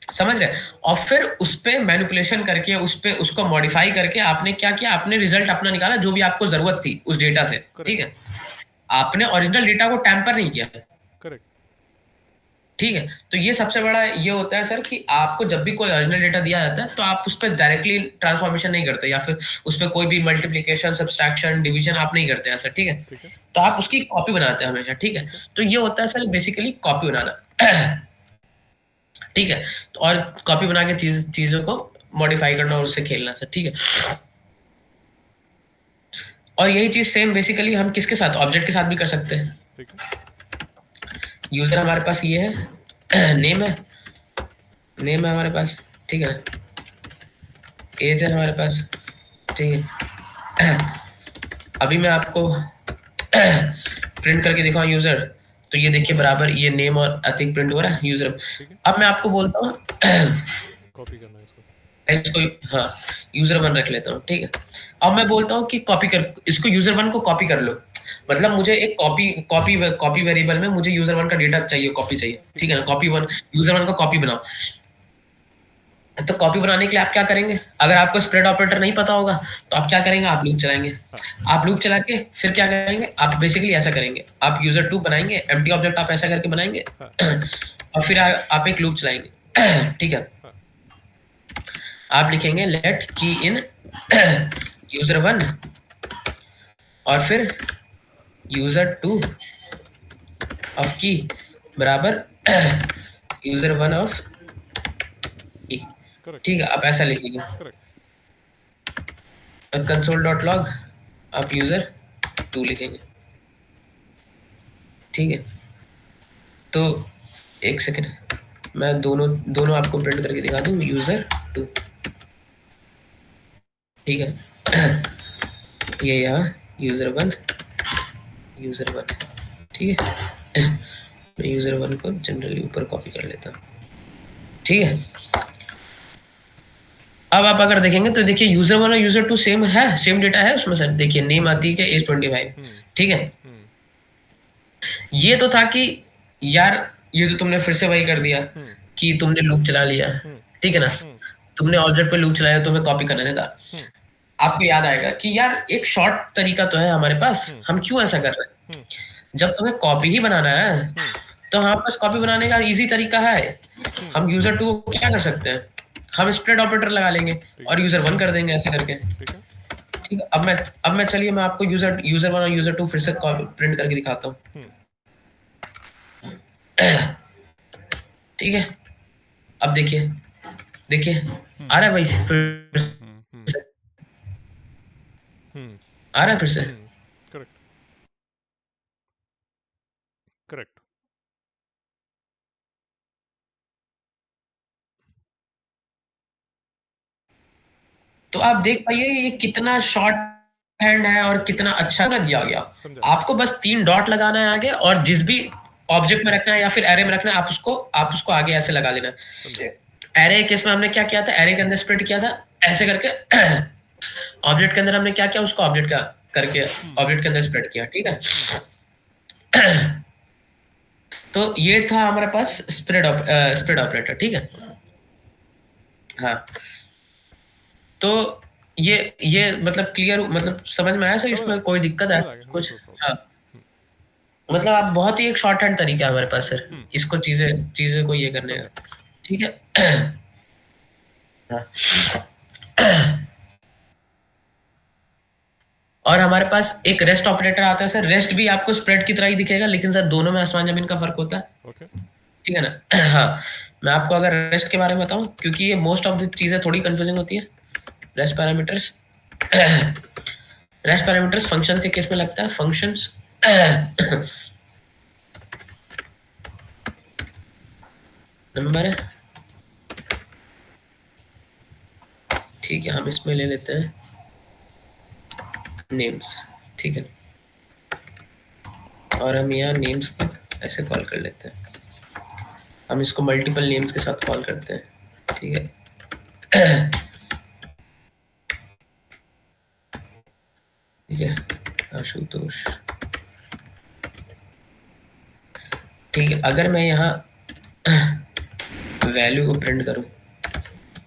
Speaker 3: समझ रहे। और फिर उस पे मैनिपुलेशन करके उसको मॉडिफाई करके आपने क्या किया, आपने रिजल्ट अपना निकाला जो भी आपको जरूरत थी उस डेटा से, ठीक है। आपने ओरिजिनल डेटा को टैंपर नहीं किया, करेक्ट, ठीक है। तो ये सबसे बड़ा ये होता है सर कि आपको जब भी कोई ओरिजिनल डेटा दिया जाता है तो आप उस पर डायरेक्टली ट्रांसफॉर्मेशन नहीं करते, या फिर उस पर कोई भी मल्टीप्लिकेशन, सब्सट्रैक्शन, डिवीजन आप नहीं करते ऐसा, ठीक है। तो आप उसकी कॉपी बनाते हैं हमेशा, ठीक है। तो ये होता है सर बेसिकली कॉपी बनाना, ठीक है। तो और कॉपी बना के चीजों को मॉडिफाई करना और उससे खेलना सर, ठीक है। और यही चीज सेम बेसिकली हम किसके साथ, ऑब्जेक्ट के साथ भी कर सकते हैं, ठीक है। यूजर हमारे पास ये है, नेम है हमारे पास, ठीक है। एज है हमारे पास, ठीक है। अभी मैं आपको प्रिंट करके दिखाऊं यूजर, तो ये देखिए बराबर ये नेम और अतिक प्रिंट हो रहा है यूजर।
Speaker 2: ठीक है,
Speaker 3: अब मैं आपको बोलता हूँ
Speaker 2: कॉपी करना है इसको।
Speaker 3: इसको, हाँ यूजर वन रख लेता हूँ, ठीक है। अब मैं बोलता हूँ कि कॉपी कर, इसको यूजर वन को कॉपी कर लो, मतलब मुझे एक कॉपी वेरिएबल में मुझे यूजर वन का डेटा चाहिए, कॉपी चाहिए, ठीक है ना। कॉपी वन, यूजर वन का कॉपी बनाओ। तो कॉपी बनाने के लिए आप क्या करेंगे, अगर आपको स्प्रेड ऑपरेटर नहीं पता होगा तो आप क्या करेंगे, आप लूप चलाएंगे। आप लूप चला के फिर क्या करेंगे, आप बेसिकली ऐसा करेंगे, आप यूजर टू बनाएंगे, एम्प्टी ऑब्जेक्ट आप ऐसा करके बनाएंगे और फिर आप एक लूप चलाएंगे, ठीक है। आप लिखेंगे लेट की इन यूजर वन और फिर यूजर टू ऑफ की बराबर यूजर वन ऑफ की, ठीक है। आप ऐसा लिखेंगे। अब कंसोल डॉट लॉग आप यूजर टू लिखेंगे, ठीक है। तो एक सेकेंड मैं दोनों आपको प्रिंट करके दिखा दूं, यूजर टू, ठीक है। ये यहाँ यूजर वन, ठीक है। मैं यूजर वन को जनरली ऊपर कॉपी कर लेता हूँ, ठीक है। अब आप अगर देखेंगे तो देखिए यूजर वन और यूजर टू सेम है, सेम डेटा है उसमें सर, देखिए नेम आती है एज 25, ठीक है। ये तो था कि यार ये तो तुमने फिर से वही कर दिया कि तुमने लूप चला लिया, ठीक है ना, तुमने ऑब्जेक्ट पे लूप चलाया, तुम्हें कॉपी करना था। आपको याद आएगा कि यार एक शॉर्ट तरीका तो है हमारे पास, हम क्यों ऐसा कर रहे हैं। जब तुम्हें कॉपी ही बनाना है तो हमारे पास कॉपी बनाने का इजी तरीका है, हम यूजर टू को क्या कर सकते हैं, हम स्प्रेड ऑपरेटर लगा लेंगे और यूजर वन कर देंगे ऐसे करके, ठीक है। अब मैं चलिए मैं आपको यूजर वन और यूजर टू फिर से प्रिंट करके दिखाता हूँ, ठीक है। अब देखिए आ रहा है भाई, फिर से आ रहा है फिर से,
Speaker 2: करेक्ट।
Speaker 3: तो आप देख पाइए ये कितना शॉर्ट हैंड है और कितना अच्छा ना दिया गया। आपको बस 3 डॉट लगाना है आगे और जिस भी ऑब्जेक्ट में रखना है या फिर एरे में रखना है आप उसको आगे ऐसे लगा लेना। एरे केस में हमने क्या किया था, एरे के अंदर स्प्लिट किया था ऐसे करके, ऑब्जेक्ट के अंदर हमने क्या किया, उसको ऑब्जेक्ट का करके ऑब्जेक्ट के अंदर स्प्लिट किया, ठीक है। तो ये था हमारे पास स्प्रेड ऑपरेटर, ठीक है। हाँ तो ये मतलब क्लियर, मतलब समझ में आया सर, इसमें कोई दिक्कत है कुछ? हाँ मतलब आप बहुत ही एक शॉर्ट हैंड तरीका है हमारे पास सर, इसको चीजें को ये करने का, ठीक है। और हमारे पास एक रेस्ट ऑपरेटर आता है सर, रेस्ट भी आपको स्प्रेड की तरह ही दिखेगा, लेकिन सर दोनों में आसमान जमीन का फर्क होता है, ठीक है ना। हाँ मैं आपको अगर रेस्ट के बारे में बताऊं, क्योंकि ये मोस्ट ऑफ द चीजें थोड़ी कंफ्यूजिंग होती है। रेस्ट पैरामीटर्स फंक्शन के केस में लगता है, फंक्शंस नंबर है, ठीक है। हम इसमें ले लेते हैं नेम्स, ठीक है। और हम यहाँ नेम्स को ऐसे कॉल कर लेते हैं, हम इसको मल्टीपल नेम्स के साथ कॉल करते हैं, ठीक है। ठीक है आशुतोष, ठीक है। अगर मैं यहाँ वैल्यू को प्रिंट करूं,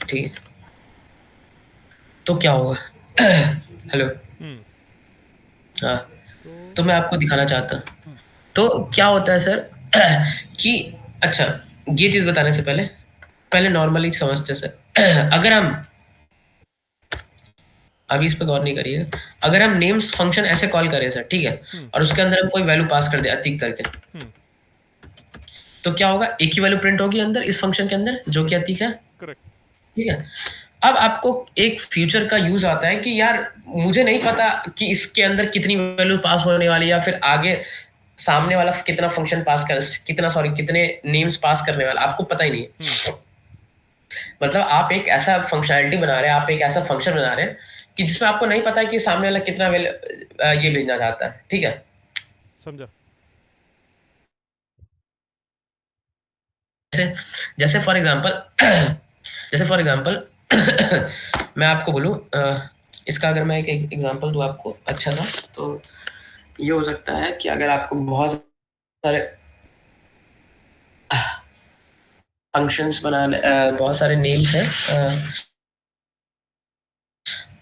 Speaker 3: ठीक है, तो क्या होगा? हेलो, हाँ तो मैं आपको दिखाना चाहता हूँ। तो क्या होता है सर कि अच्छा ये चीज बताने से पहले नॉर्मली समझते सर। अगर हम अभी इस पर गौर नहीं करिए, अगर हम नेम्स फंक्शन ऐसे कॉल करें सर, ठीक है, और उसके अंदर हम कोई वैल्यू पास कर दे अतिक करके, तो क्या होगा, एक ही वैल्यू प्रिंट होगी अंदर इस फंक्शन के अंदर जो कि अतिक है, ठीक है। अब आपको एक फ्यूचर का यूज आता है कि यार मुझे नहीं पता कि इसके अंदर कितनी वैल्यू पास होने वाली, या फिर आगे सामने वाला कितना फंक्शन पास कर, कितने नेम्स पास करने वाला, आपको पता ही नहीं है। मतलब आप एक ऐसा फंक्शनैलिटी बना रहे हैं, आप एक ऐसा फंक्शन बना रहे हैं कि जिसमें आपको नहीं पता कि सामने वाला कितना ये भेजना चाहता है, ठीक है,
Speaker 2: समझा।
Speaker 3: जैसे जैसे फॉर एग्जांपल जैसे फॉर एग्जांपल मैं आपको बोलूँ इसका अगर मैं एक एग्जांपल दूँ आपको अच्छा सा, तो ये हो सकता है कि अगर आपको बहुत सारे फंक्शंस बनाने बहुत सारे नेम्स हैं,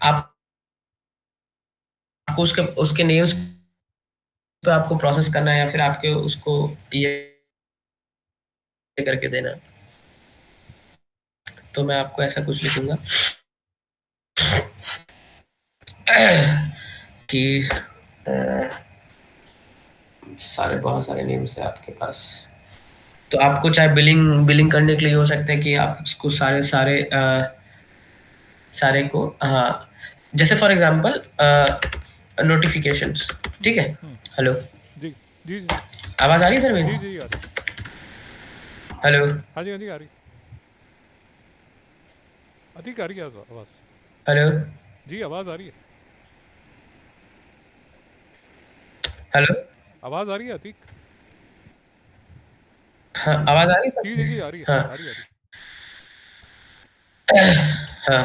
Speaker 3: आपको उसके उसके नेम्स पे आपको प्रोसेस करना है, या फिर आपके उसको ये करके देना है। तो मैं आपको ऐसा कुछ लिखूंगा कि सारे बहुत सारे नेम्स है आपके पास, तो आपको चाहे बिलिंग बिलिंग करने के लिए हो सकता है कि आप उसको सारे सारे सारे को, हाँ, जैसे फॉर एग्जांपल नोटिफिकेशंस, ठीक है। हेलो,
Speaker 2: जी जी जी
Speaker 3: आवाज आ रही है सर
Speaker 2: जी
Speaker 3: मेरी?
Speaker 2: जी आ रही।
Speaker 3: हेलो
Speaker 2: हाँ जी आ रही। अधिक आ रही है आवाज़।
Speaker 3: हेलो
Speaker 2: जी आवाज़ आ रही है।
Speaker 3: हेलो,
Speaker 2: आवाज़ आ रही है अतीक।
Speaker 3: हाँ आवाज आ रही है
Speaker 2: जी जी
Speaker 3: सर?
Speaker 2: जी आ रही है
Speaker 3: हाँ
Speaker 2: आ रही है आ रही
Speaker 3: हाँ,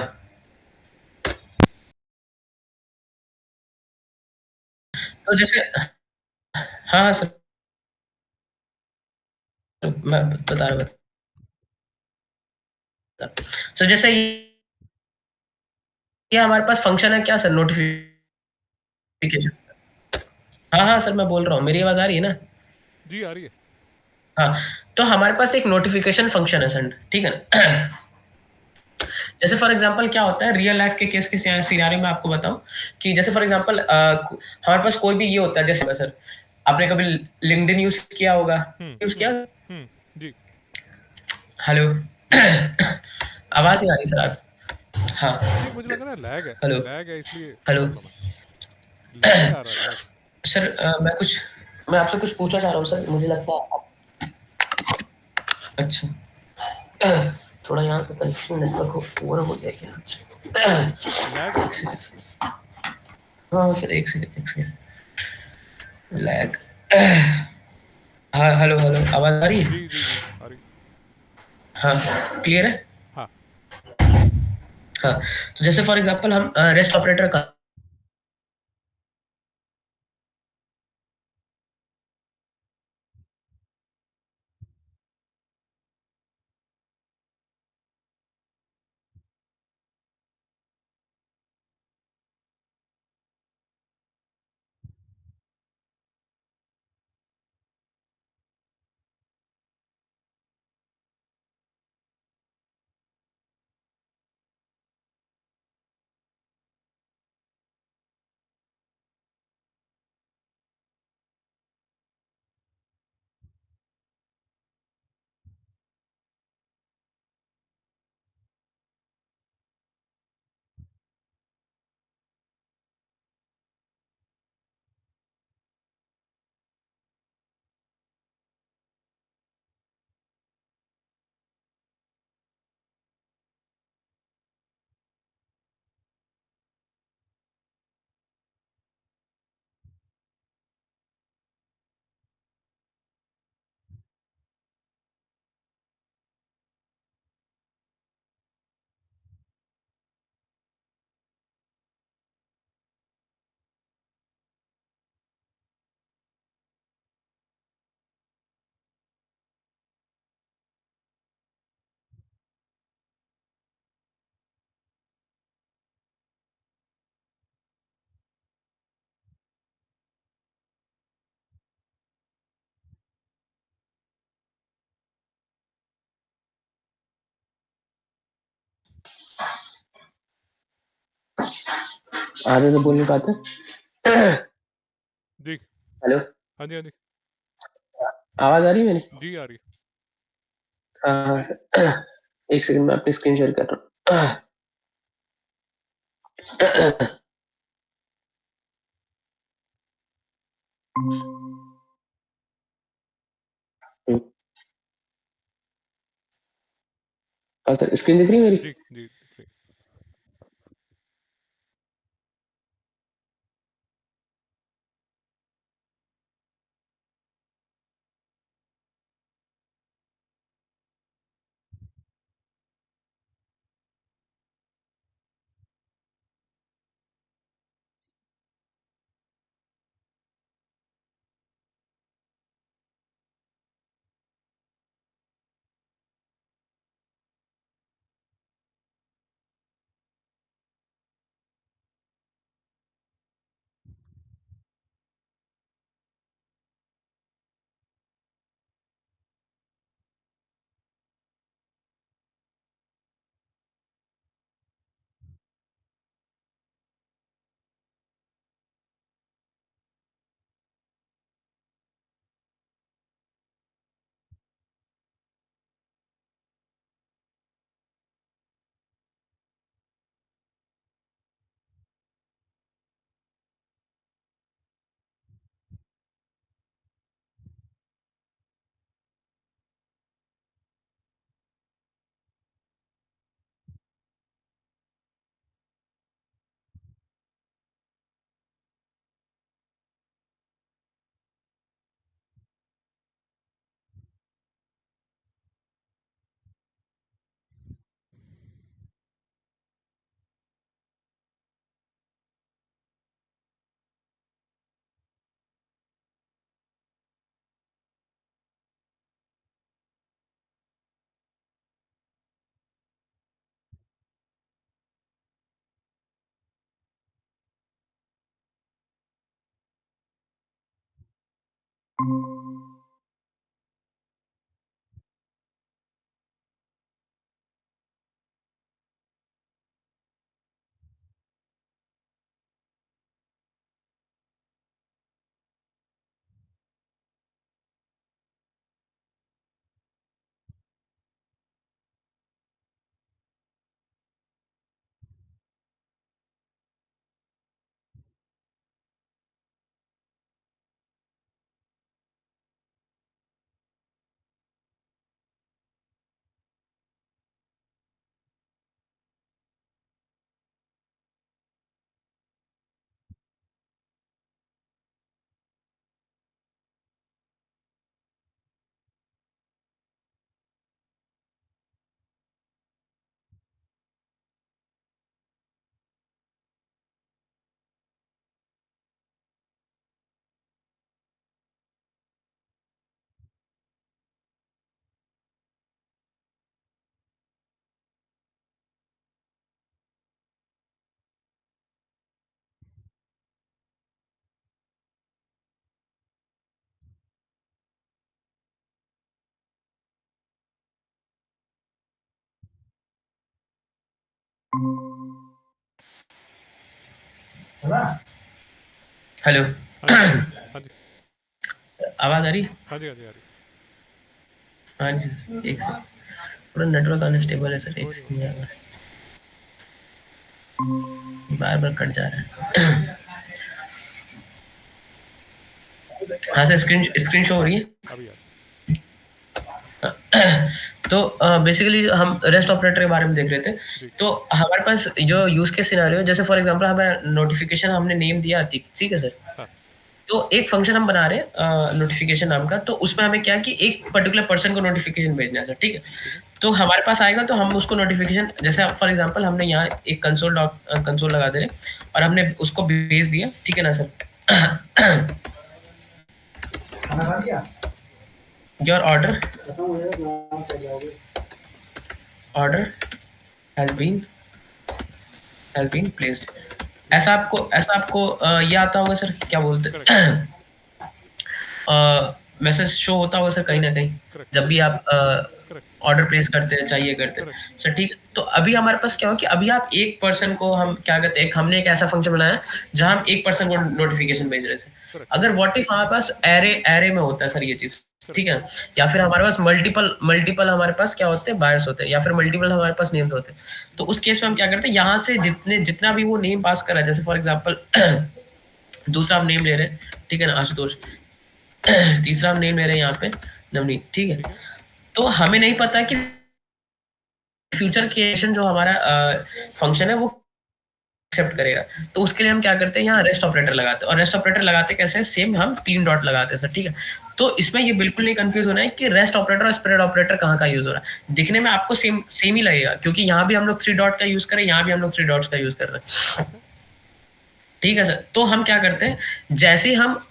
Speaker 3: तो जैसे हाँ हाँ सर, मैं बता रहा बता सर, जैसे ये हमारे पास फंक्शन है क्या सर, नोटिफिकेशन? हाँ हाँ सर, मैं बोल रहा हूँ, मेरी आवाज आ रही है ना?
Speaker 2: जी आ रही है।
Speaker 3: हाँ, तो हमारे पास एक नोटिफिकेशन फंक्शन है सर, ठीक है। जैसे फॉर एग्जांपल क्या होता है रियल लाइफ के केस के सिनारियो में आपको बताऊं, कि जैसे फॉर एग्जांपल हमारे पास कोई भी ये होता है, जैसे सर आपने कभी लिंक्डइन यूज किया होगा? यूज किया?
Speaker 2: जी
Speaker 3: हेलो
Speaker 2: जी
Speaker 3: आवाज नहीं आ रही सर आप? हाँ,
Speaker 2: अतीक, मुझे लग रहा है
Speaker 3: हेलो
Speaker 2: लैग है इसलिए
Speaker 3: हेलो
Speaker 2: प्रॉब्लम है। लैग आ रहा है लैग।
Speaker 3: सर, मैं आपसे कुछ पूछना चाह रहा हूँ सर, मुझे लगता है अच्छा थोड़ा यहाँ का कनेक्शन नेटवर्क हो ओवर हो गया क्या?
Speaker 2: लैग आ
Speaker 3: एक
Speaker 2: रहा है।
Speaker 3: सेकंड, हाँ सर, एक सेकंड, लैग। हाँ हेलो हेलो, आवाज आ रही है?
Speaker 2: जी जी जी आ रही।
Speaker 3: हाँ क्लियर है?
Speaker 2: हाँ
Speaker 3: हाँ, तो जैसे फॉर एग्जांपल हम रेस्ट ऑपरेटर का आगे तो बोल नहीं पाते।
Speaker 2: जी
Speaker 3: हेलो,
Speaker 2: हाँ जी हाँ जी
Speaker 3: आवाज आ रही है मेरी?
Speaker 2: जी आ रही
Speaker 3: हाँ सर, एक सेकंड, मैं अपनी स्क्रीन शेयर कर रहा हूँ। हाँ सर, स्क्रीन दिख रही है मेरी?
Speaker 2: जी जी दिख रही।
Speaker 3: हेलो,
Speaker 2: हाँ जी हाँ जी
Speaker 3: आवाज आ रही?
Speaker 2: हाँ जी हाँ जी हाँ जी
Speaker 3: हाँ जी, एक सेकंड, पूरा नेटवर्क अनस्टेबल है सर, एक
Speaker 2: कोई नहीं
Speaker 3: सेकंड यार, बार बार कट जा रहा है। हाँ सर, स्क्रीन स्क्रीन शो हो रही है।
Speaker 2: अभी यार
Speaker 3: तो बेसिकली हम रेस्ट ऑपरेटर के बारे में देख रहे थे।
Speaker 2: जी
Speaker 3: तो हमारे पास जो यूज केस सिनेरियो, जैसे फॉर एग्जांपल हमें नोटिफिकेशन, हमने नेम दिया अतीक, ठीक है सर।
Speaker 2: हाँ
Speaker 3: तो एक फंक्शन हम बना रहे हैं नोटिफिकेशन नाम का, तो उसमें हमें क्या कि एक पर्टिकुलर पर्सन को नोटिफिकेशन भेजना है सर, ठीक है।
Speaker 2: ठीक है
Speaker 3: तो हमारे पास आएगा तो हम उसको नोटिफिकेशन, जैसे फॉर एग्जांपल हमने यहाँ एक कंसोल लगा दे रहे और हमने उसको भेज दिया, ठीक है ना sir. Your order has been placed. ऐसा आपको ये आता होगा सर, क्या बोलते
Speaker 2: करेक्ट
Speaker 3: हैं, मैसेज शो होता होगा सर कहीं ना कहीं,
Speaker 2: करेक्ट
Speaker 3: जब भी आप
Speaker 2: करेक्ट
Speaker 3: ऑर्डर प्लेस करते हैं, चाहिए करते हैं
Speaker 2: करेक्ट
Speaker 3: सर, ठीक है। तो अभी हमारे पास क्या हो कि अभी आप एक पर्सन को, हम क्या कहते हैं, हमने एक ऐसा फंक्शन बनाया जहां हम एक पर्सन को नोटिफिकेशन भेज रहे थे।
Speaker 2: करेक्ट
Speaker 3: अगर व्हाट इफ हमारे पास एरे में होता है सर ये चीज, ठीक है, या फिर हमारे पास मल्टीपल हमारे पास क्या होते हैं, बायर्स होते हैं, या फिर मल्टीपल हमारे पास नेम्स होते हैं। तो उस केस में हम क्या करते हैं, यहाँ से जितना भी वो नेम पास कर रहा है, जैसे फॉर एग्जाम्पल दूसरा हम नेम ले रहे हैं, ठीक है ना, आशुतोष। तीसरा हम नेम ले रहे हैं यहाँ पे नवनीत, ठीक है। तो हमें नहीं पता कि फ्यूचर क्रिएशन जो हमारा फंक्शन है वो एक्सेप्ट करेगा। तो उसके लिए हम क्या करते हैं, यहाँ रेस्ट ऑपरेटर लगाते हैं। और रेस्ट ऑपरेटर लगाते कैसे, सेम हम 3 डॉट लगाते हैं सर, ठीक है। तो इसमें ये बिल्कुल नहीं कंफ्यूज होना है कि रेस्ट ऑपरेटर और स्प्रेड ऑपरेटर कहाँ का यूज हो रहा है। दिखने में आपको सेम ही लगेगा, क्योंकि यहाँ भी हम लोग 3 डॉट का यूज कर रहे हैं, यहाँ भी हम लोग 3 डॉट्स का यूज कर रहे हैं, ठीक है सर। तो हम क्या करते हैं, जैसे हम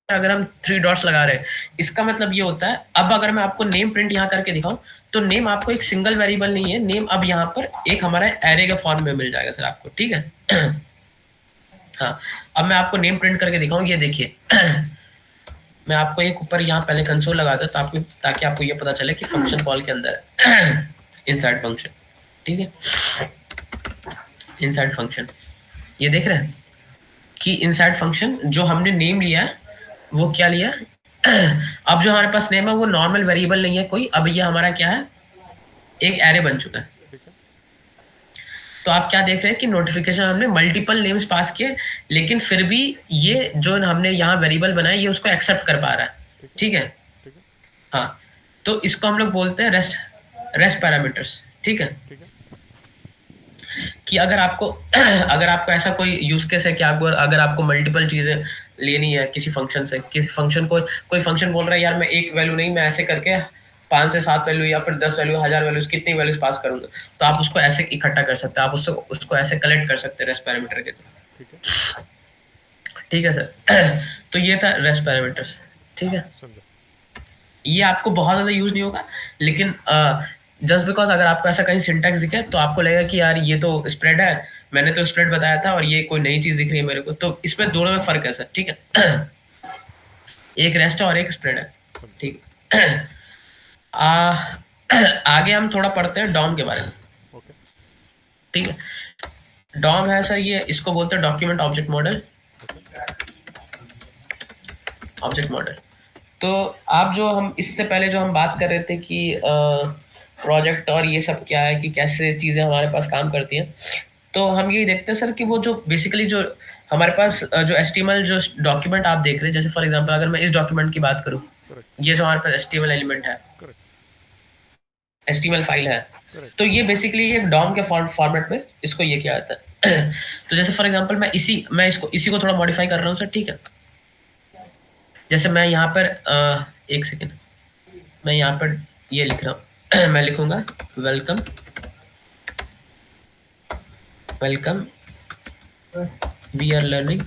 Speaker 3: अगर हम 3 डॉट्स लगा रहे हैं, इसका मतलब ये होता है, अब अगर मैं आपको नेम प्रिंट यहाँ करके दिखाऊं, तो नेम आपको एक सिंगल वेरिएबल नहीं है, नेम अब यहाँ पर एक हमारा एरे के फॉर्म में मिल जाएगा सर आपको, ठीक है। हाँ, अब मैं आपको नेम प्रिंट करके दिखाऊं, ये देखिए। मैं आपको एक ऊपर यहाँ पहले कंसोल लगा दूं, ताकि आपको ये पता चले कि फंक्शन कॉल के अंदर है। इनसाइड फंक्शन, ठीक है, इनसाइड फंक्शन, ये देख रहे हैं कि इनसाइड फंक्शन जो हमने नेम लिया है वो क्या लिया। अब जो हमारे पास नेम है वो नॉर्मल वेरिएबल नहीं है कोई, अब ये हमारा क्या है, एक एरे बन चुका है। तो आप क्या देख रहे हैं कि नोटिफिकेशन हमने मल्टीपल नेम्स पास किए, लेकिन फिर भी ये जो हमने यहाँ वेरिएबल बनाया ये उसको एक्सेप्ट कर पा रहा है, ठीक है। हाँ, तो इसको हम लोग बोलते हैं रेस्ट पैरामीटर्स, ठीक है। कि अगर आपको ऐसा कोई यूज केस है कि अगर आपको मल्टीपल चीजें लेनी है किसी फंक्शन से, किसी फंक्शन को, कोई फंक्शन बोल रहा है यार मैं एक वैल्यू नहीं, मैं ऐसे करके 5 से 7 वैल्यू या फिर 10 वैल्यू, 1000 वैल्यूज, कितनी वैल्यूज पास करूंगा, तो आप उसको ऐसे इकट्ठा कर सकते हैं, आप उसको ऐसे कलेक्ट कर सकते हैं रेस्ट पैरामीटर के थ्रू, ठीक है सर। तो ये था रेस्ट पैरामीटर्स, ठीक है। ये आपको बहुत ज्यादा यूज नहीं होगा, लेकिन जस्ट बिकॉज अगर आपको ऐसा कहीं सिंटैक्स दिखे तो आपको लगेगा कि यार ये तो स्प्रेड है, मैंने तो स्प्रेड बताया था और ये कोई नई चीज दिख रही है मेरे को, तो इसमें दोनों में फर्क है सर, ठीक है। एक रेस्ट है और एक स्प्रेड है, ठीक। आगे हम थोड़ा पढ़ते हैं डॉम के बारे में, ठीक है। डॉम है सर, ये इसको बोलते हैं document object model, object model. तो आप जो हम इससे पहले जो हम बात कर रहे थे कि प्रोजेक्ट और ये सब क्या है, कि कैसे चीज़ें हमारे पास काम करती हैं, तो हम यही देखते हैं सर कि वो जो बेसिकली जो हमारे पास जो HTML जो डॉक्यूमेंट आप देख रहे हैं, जैसे फॉर एग्जांपल अगर मैं इस डॉक्यूमेंट की बात करूं, ये जो हमारे पास HTML एलिमेंट है, HTML फाइल है, तो ये बेसिकली एक डॉम के फॉर्मेट में इसको ये किया जाता है। तो जैसे फॉर एग्जांपल मैं इसी को थोड़ा मॉडिफाई कर रहा हूँ सर, ठीक है। जैसे मैं यहाँ पर एक सेकेंड, मैं यहाँ पर ये लिख रहा हूँ। मैं लिखूंगा welcome we are learning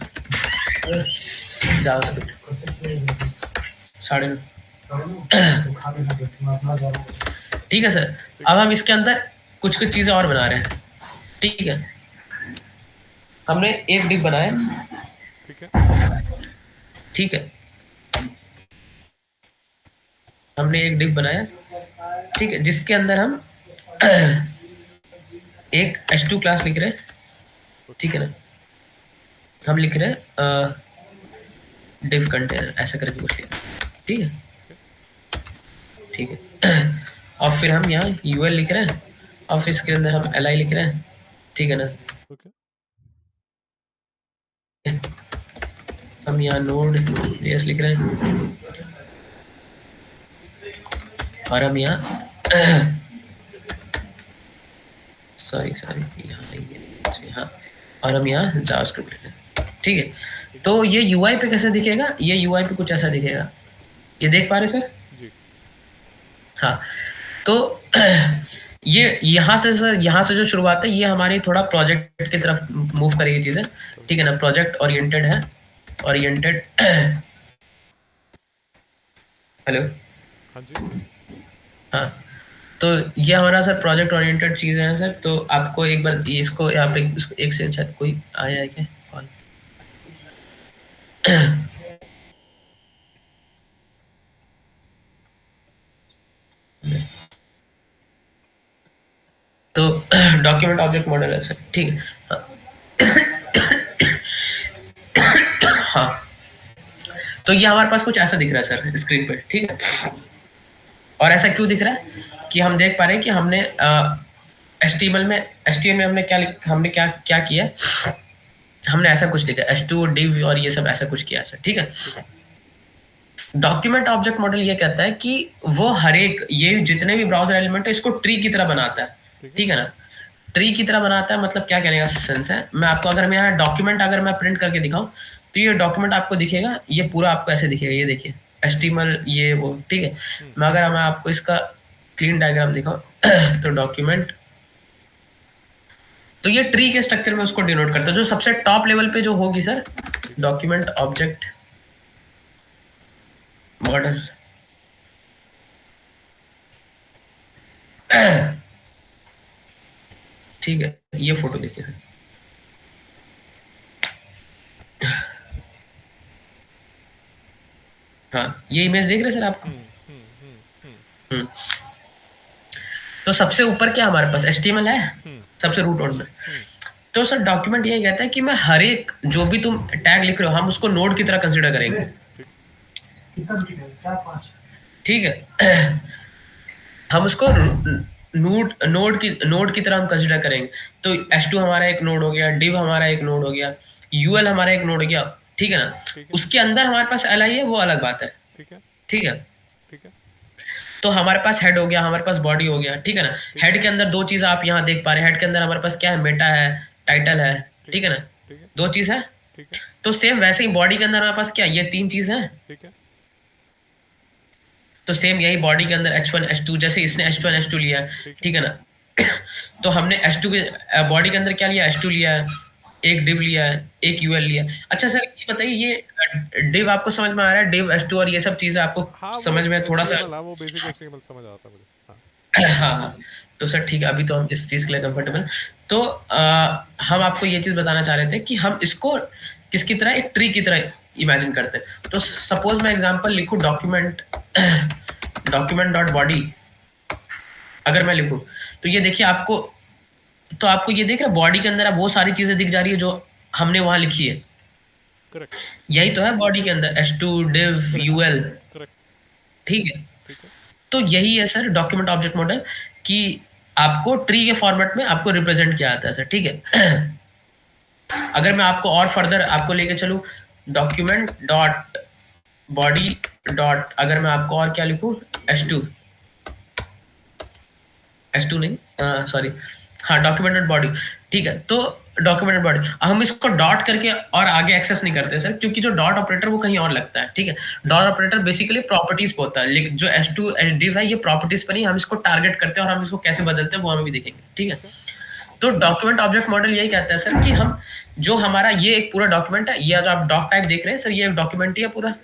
Speaker 3: JavaScript 9:30, ठीक है सर। अब हम इसके अंदर कुछ चीजें और बना रहे हैं, ठीक है। हमने एक डिव बनाया, ठीक है, हमने एक डिव बनाया, ठीक है, जिसके अंदर हम एक h2 क्लास लिख रहे हैं, ठीक है ना, हम लिख रहे हैं div कंटेनर ऐसा करके कुछ लिख, ठीक है, ठीक है। और फिर हम यहाँ ul लिख रहे हैं और फिर इसके अंदर हम li लिख रहे हैं, ठीक है ना।
Speaker 2: ओके
Speaker 3: हम यहाँ नोड js लिख रहे हैं और हम यहाँ सॉरी यहाँ नहीं है, हाँ, और हम यहाँ जावास्क्रिप्ट लिख रहे हैं, ठीक है। तो ये यूआई पे कैसे दिखेगा, ये यूआई पे कुछ ऐसा दिखेगा, ये देख पा रहे सर?
Speaker 2: जी
Speaker 3: हाँ, तो ये यहाँ से सर, यहाँ से जो शुरुआत है ये हमारी थोड़ा प्रोजेक्ट की तरफ मूव करेगी चीजें, ठीक है ना, प्रोजेक्ट ओरिएंटेड है, ओरिएंटेड। हेलो,
Speaker 2: हाँ जी
Speaker 3: हाँ, तो ये हमारा सर प्रोजेक्ट ओरिएंटेड चीजें हैं सर। तो आपको एक बार इसको यहाँ पे एक सेकंड, शायद कोई आया है क्या कॉल? तो डॉक्यूमेंट ऑब्जेक्ट मॉडल है सर, ठीक है। हाँ, तो ये हमारे पास कुछ ऐसा दिख रहा है सर स्क्रीन पे, ठीक है। और ऐसा क्यों दिख रहा है कि हम देख पा रहे हैं कि हमने HTML में हमने क्या किया, हमने ऐसा कुछ लिखा h2 div और ये सब ऐसा कुछ किया सर, ठीक है। डॉक्यूमेंट ऑब्जेक्ट मॉडल ये कहता है कि वो हर एक ये जितने भी ब्राउजर एलिमेंट है इसको ट्री की तरह बनाता है, ठीक है ना। ट्री की तरह बनाता है मतलब क्या कहने का सेंस है, मैं आपको अगर मैं यहाँ डॉक्यूमेंट अगर मैं प्रिंट करके दिखाऊं तो ये डॉक्यूमेंट आपको दिखेगा, ये पूरा आपको ऐसे दिखेगा, ये देखिए HTML ये वो, ठीक है। मैं अगर मैं आपको इसका क्लीन डायग्राम दिखाऊं तो डॉक्यूमेंट, तो ये ट्री के स्ट्रक्चर में उसको डिनोट करता है, जो सबसे टॉप लेवल पे जो होगी सर डॉक्यूमेंट ऑब्जेक्ट मॉडल, ठीक है। ये फोटो देखिए सर, हाँ ये इमेज देख रहे सर आपको? तो सबसे ऊपर क्या हमारे पास HTML है, सबसे रूट नोड में। तो सर डॉक्यूमेंट यही कहता है कि मैं हर एक जो भी तुम टैग लिख रहे हो हम उसको नोड की तरह कंसीडर करेंगे, ठीक है। हम उसको नोड की तरह हम कंसीडर करेंगे। तो h2 हमारा एक नोड हो गया, div हमारा एक नोड हो गया, ul हमारा एक नोड हो गया, ठीक है ना। उसके अंदर हमारे पास li है, वो अलग बात है, ठीक है। तो हमारे पास हेड हो गया, हमारे पास बॉडी हो गया, ठीक है ना। हेड के अंदर दो चीज आप यहाँ देख पा रहे हैं, हेड के अंदर हमारे पास क्या है, मेटा है, टाइटल है, ठीक है ना, दो चीज है। तो सेम वैसे ही बॉडी के अंदर हमारे पास क्या, ये तीन चीज है, तो सेम यही बॉडी के अंदर h1 h2, जैसे इसने h1 h2 लिया, ठीक है ना। तो हमने h2 के बॉडी के अंदर क्या लिया, h2 लिया है, एक div लिया है, एक ul लिया। अच्छा सर ये बताइए, ये div आपको समझ में आ रहा है, div h2 और ये सब चीजें आपको
Speaker 2: हाँ,
Speaker 3: समझ में थोड़ा सा,
Speaker 2: वो बेसिक HTML समझ आता है मुझे।
Speaker 3: हाँ, तो सर ठीक है, अभी तो हम इस चीज के लिए कंफर्टेबल। तो हम आपको ये चीज बताना चाह रहे थे कि हम इसको किसकी तरह, एक ट्री की तरह इमेजिन करते हैं। तो सपोज मैं एग्जांपल लिखूं डॉक्यूमेंट डॉट बॉडी, अगर मैं लिखूं तो ये देखिए आपको, तो आपको ये देख रहा है बॉडी के अंदर अब वो सारी चीजें दिख जा रही है जो हमने वहां लिखी है,
Speaker 2: करेक्ट,
Speaker 3: यही तो है बॉडी के अंदर h2 div ul, ठीक है। तो यही है सर डॉक्यूमेंट ऑब्जेक्ट मॉडल, कि आपको ट्री के फॉर्मेट में आपको रिप्रेजेंट किया जाता है सर, ठीक है। अगर मैं आपको और फर्दर आपको लेके चलूं, डॉक्यूमेंट डॉट बॉडी डॉट, अगर मैं आपको और क्या लिखूं, h2 नहीं, सॉरी, हाँ डॉक्यूमेंट डॉट बॉडी, ठीक है। तो डॉक्यूमेंट बॉडी हम इसको डॉट करके और आगे एक्सेस नहीं करते सर, क्योंकि जो डॉट ऑपरेटर वो कहीं और लगता है, ठीक है। डॉट ऑपरेटर बेसिकली प्रॉपर्टीज पे होता है, लेकिन जो h2 div है ये प्रॉपर्टीज पर नहीं, हम इसको टारगेट करते हैं और हम इसको कैसे बदलते हैं वो हमें भी देखेंगे, ठीक है। तो डॉक्यूमेंट ऑब्जेक्ट मॉडल यही कहता है सर कि हम जो हमारा ये एक पूरा डॉक्यूमेंट है, ये जो आप डॉक टाइप देख रहे हैं सर, ये डॉक्यूमेंट ही है पूरा,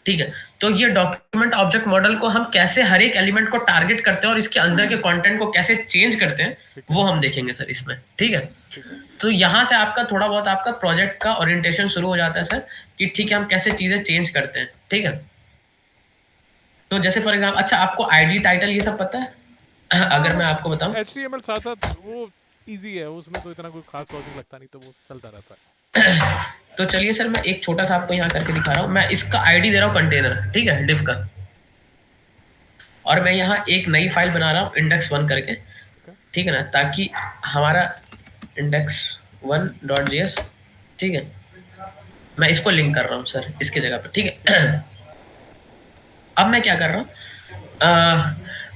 Speaker 3: ठीक है। तो ये डॉक्यूमेंट ऑब्जेक्ट मॉडल को हम कैसे हर एक एलिमेंट को टारगेट करते हैं और इसके अंदर के कंटेंट को कैसे चेंज करते हैं वो हम देखेंगे सर इसमें, ठीक है। तो यहाँ से आपका थोड़ा बहुत आपका प्रोजेक्ट का ओरिएंटेशन शुरू हो जाता है सर, कि ठीक है हम कैसे चीजें चेंज करते हैं, ठीक है। तो जैसे फॉर एग्जाम्पल, अच्छा आपको आईडी टाइटल ये सब पता है, अगर मैं आपको बताऊं
Speaker 2: HTML साथ साथ वो इजी है, उसमें तो इतना कोई खास लॉजिक लगता नहीं, तो वो चलता रहता है।
Speaker 3: तो चलिए सर मैं एक छोटा सा आपको यहाँ करके दिखा रहा हूँ। मैं इसका आईडी दे रहा हूँ कंटेनर, ठीक है, डिफ का, और मैं यहाँ एक नई फाइल बना रहा हूँ index1 करके, ठीक है ना, ताकि हमारा index1.js, ठीक है, मैं इसको लिंक कर रहा हूँ सर इसके जगह पे, ठीक है। अब मैं क्या कर रहा हूँ,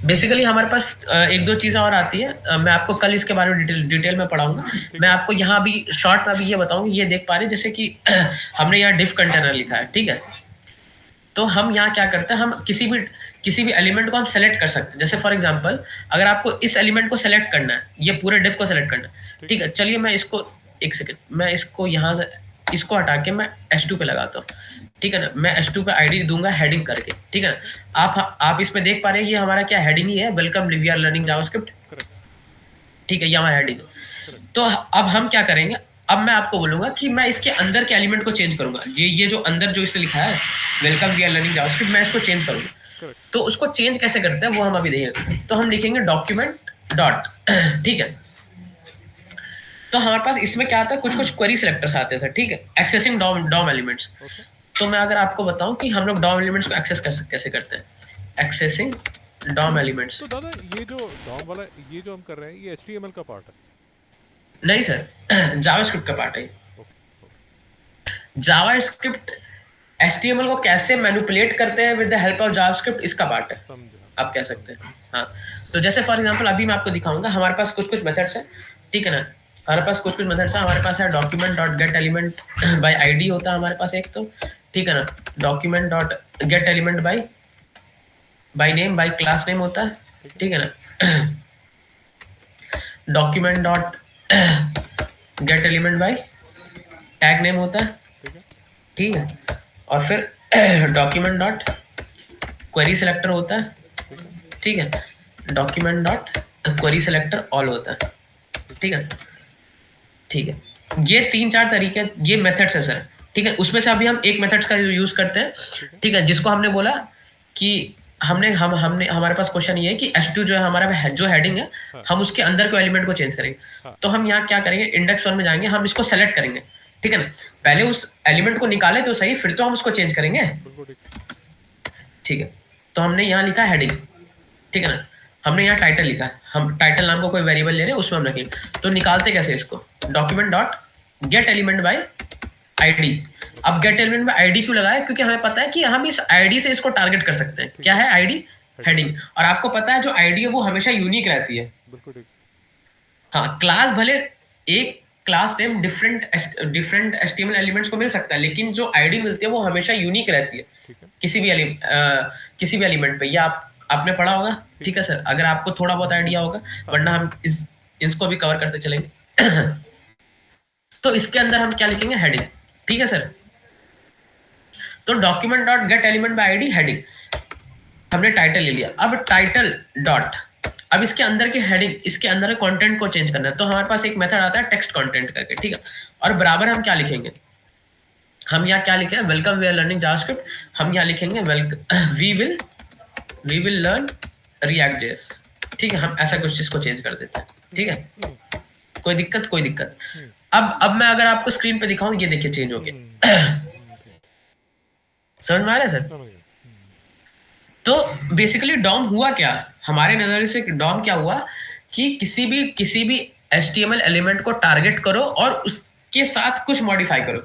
Speaker 3: बेसिकली हमारे पास एक दो चीज़ें और आती है, मैं आपको कल इसके बारे में डिटेल में पढ़ाऊंगा। मैं आपको यहाँ भी शॉर्ट में अभी ये बताऊंगा, ये देख पा रहे हैं जैसे कि हमने यहाँ डिफ कंटेनर लिखा है, ठीक है। तो हम यहाँ क्या करते हैं, हम किसी भी एलिमेंट को हम सेलेक्ट कर सकते हैं। जैसे फॉर एग्जांपल अगर आपको इस एलिमेंट को सेलेक्ट करना है, ये पूरे डिफ को सेलेक्ट करना है, ठीक है। चलिए मैं इसको एक सेकेंड, मैं इसको यहाँ से इसको हटा के मैं H2 पे लगाता हूँ, ठीक है ना। मैं H2 पे आईडी दूंगा हेडिंग करके, ठीक है ना। आप इसमें देख पा रहे हैं ये हमारा क्या हेडिंग ही है, welcome we are learning JavaScript, ठीक है, ये हमारा हेडिंग। तो अब हम क्या करेंगे, अब मैं आपको बोलूंगा कि मैं इसके अंदर के एलिमेंट को चेंज करूंगा। ये जो अंदर जो इसने लिखा है welcome we are learning JavaScript, मैं इसको चेंज करूंगा। तो उसको चेंज कैसे करते हैं वो हम अभी देखेंगे। तो हम लिखेंगे डॉक्यूमेंट डॉट, ठीक है। तो हमारे पास इसमें क्या आता है, कुछ क्वेरी सिलेक्टर्स आते हैं सर, ठीक है, एक्सेसिंग डॉम एलिमेंट्स। तो मैं अगर आपको बताऊं कि हम लोग डॉम एलिमेंट्स को एक्सेस कैसे करते हैं, एक्सेसिंग डॉम एलिमेंट्स।
Speaker 2: तो दादा ये जो डॉम वाला ये जो हम कर रहे हैं ये HTML का पार्ट है?
Speaker 3: नहीं सर, जावास्क्रिप्ट का पार्ट है। जावास्क्रिप्ट HTML को कैसे मैनिपुलेट करते हैं with the help of JavaScript, इसका पार्ट है, आप कह सकते हैं। हाँ, तो जैसे फॉर एग्जांपल अभी मैं आपको दिखाऊंगा, हमारे पास कुछ मेथड्स हैं, ठीक है ना। हमारे पास कुछ मेथड्स हैं, हमारे पास है document dot gate element by ID होता है हमारे पास एक, तो ठीक है ना। Document dot gate element by name by class name होता है, ठीक है ना। Document dot gate element by tag name होता है, ठीक है। और फिर डॉक्यूमेंट डॉट क्वेरी सिलेक्टर होता है, ठीक है। Document dot query selector all होता है, ठीक है, ठीक है। ये 3-4 तरीके, ये मेथड्स है सर, ठीक है। उसमें से अभी हम एक मेथड्स का यूज करते हैं, ठीक है, जिसको हमने बोला कि हमने हमारे पास क्वेश्चन ये है कि H2 जो है हमारा जो हेडिंग है, हम उसके अंदर को एलिमेंट को चेंज करेंगे। तो हम यहाँ क्या करेंगे, index1 में जाएंगे, हम इसको सेलेक्ट करेंगे, ठीक है ना। पहले उस एलिमेंट को निकाले तो सही, फिर तो हम उसको चेंज करेंगे, ठीक है। तो हमने यहाँ लिखा हेडिंग, ठीक है ना। हमने यहाँ टाइटल लिखा है, हम टाइटल नाम को कोई वेरिएबल ले रहे हैं, उसमें हम रखेंगे। तो निकालते कैसे इसको, document dot gate element by ID. अब गेट एलिमेंट बाय आईडी क्यों लगाया, क्योंकि हमें पता है कि हम इस आईडी से इसको टारगेट कर सकते हैं। क्या है आईडी, हेडिंग। और आपको पता है जो आईडी है वो हमेशा यूनिक रहती है। हाँ, क्लास भले एक class name different HTML elements को मिल सकता है, लेकिन जो आईडी मिलती है वो हमेशा यूनिक रहती है किसी भी एलिमेंट पे। ये आपने पढ़ा होगा, ठीक है सर, अगर आपको थोड़ा बहुत आइडिया होगा, वरना हम इसको भी कवर करते चलेंगे। तो इसके अंदर हम क्या लिखेंगे, हेडिंग, ठीक है सर। तो document dot gate element by ID heading, हमने टाइटल ले लिया। अब टाइटल डॉट, अब इसके अंदर के हेडिंग, इसके अंदर के कंटेंट को चेंज करना है। तो हमारे पास एक मेथड आता है टेक्स्ट कंटेंट करके, ठीक है। और बराबर हम क्या लिखेंगे, हम यहाँ क्या लिखे, welcome we are learning JavaScript, हम यहाँ लिखेंगे we will learn React JS, ठीक है। हम ऐसा कुछ इसको चेंज कर देते हैं, ठीक है। कोई दिक्कत। अब मैं अगर आपको स्क्रीन पे दिखाऊं, ये देखिए चेंज हो गया। समझ में आ रहा है सर। तो बेसिकली डॉम हुआ क्या, हमारे नजरिए से डॉम क्या हुआ कि किसी भी HTML एलिमेंट को टारगेट करो और उसके साथ कुछ मॉडिफाई करो,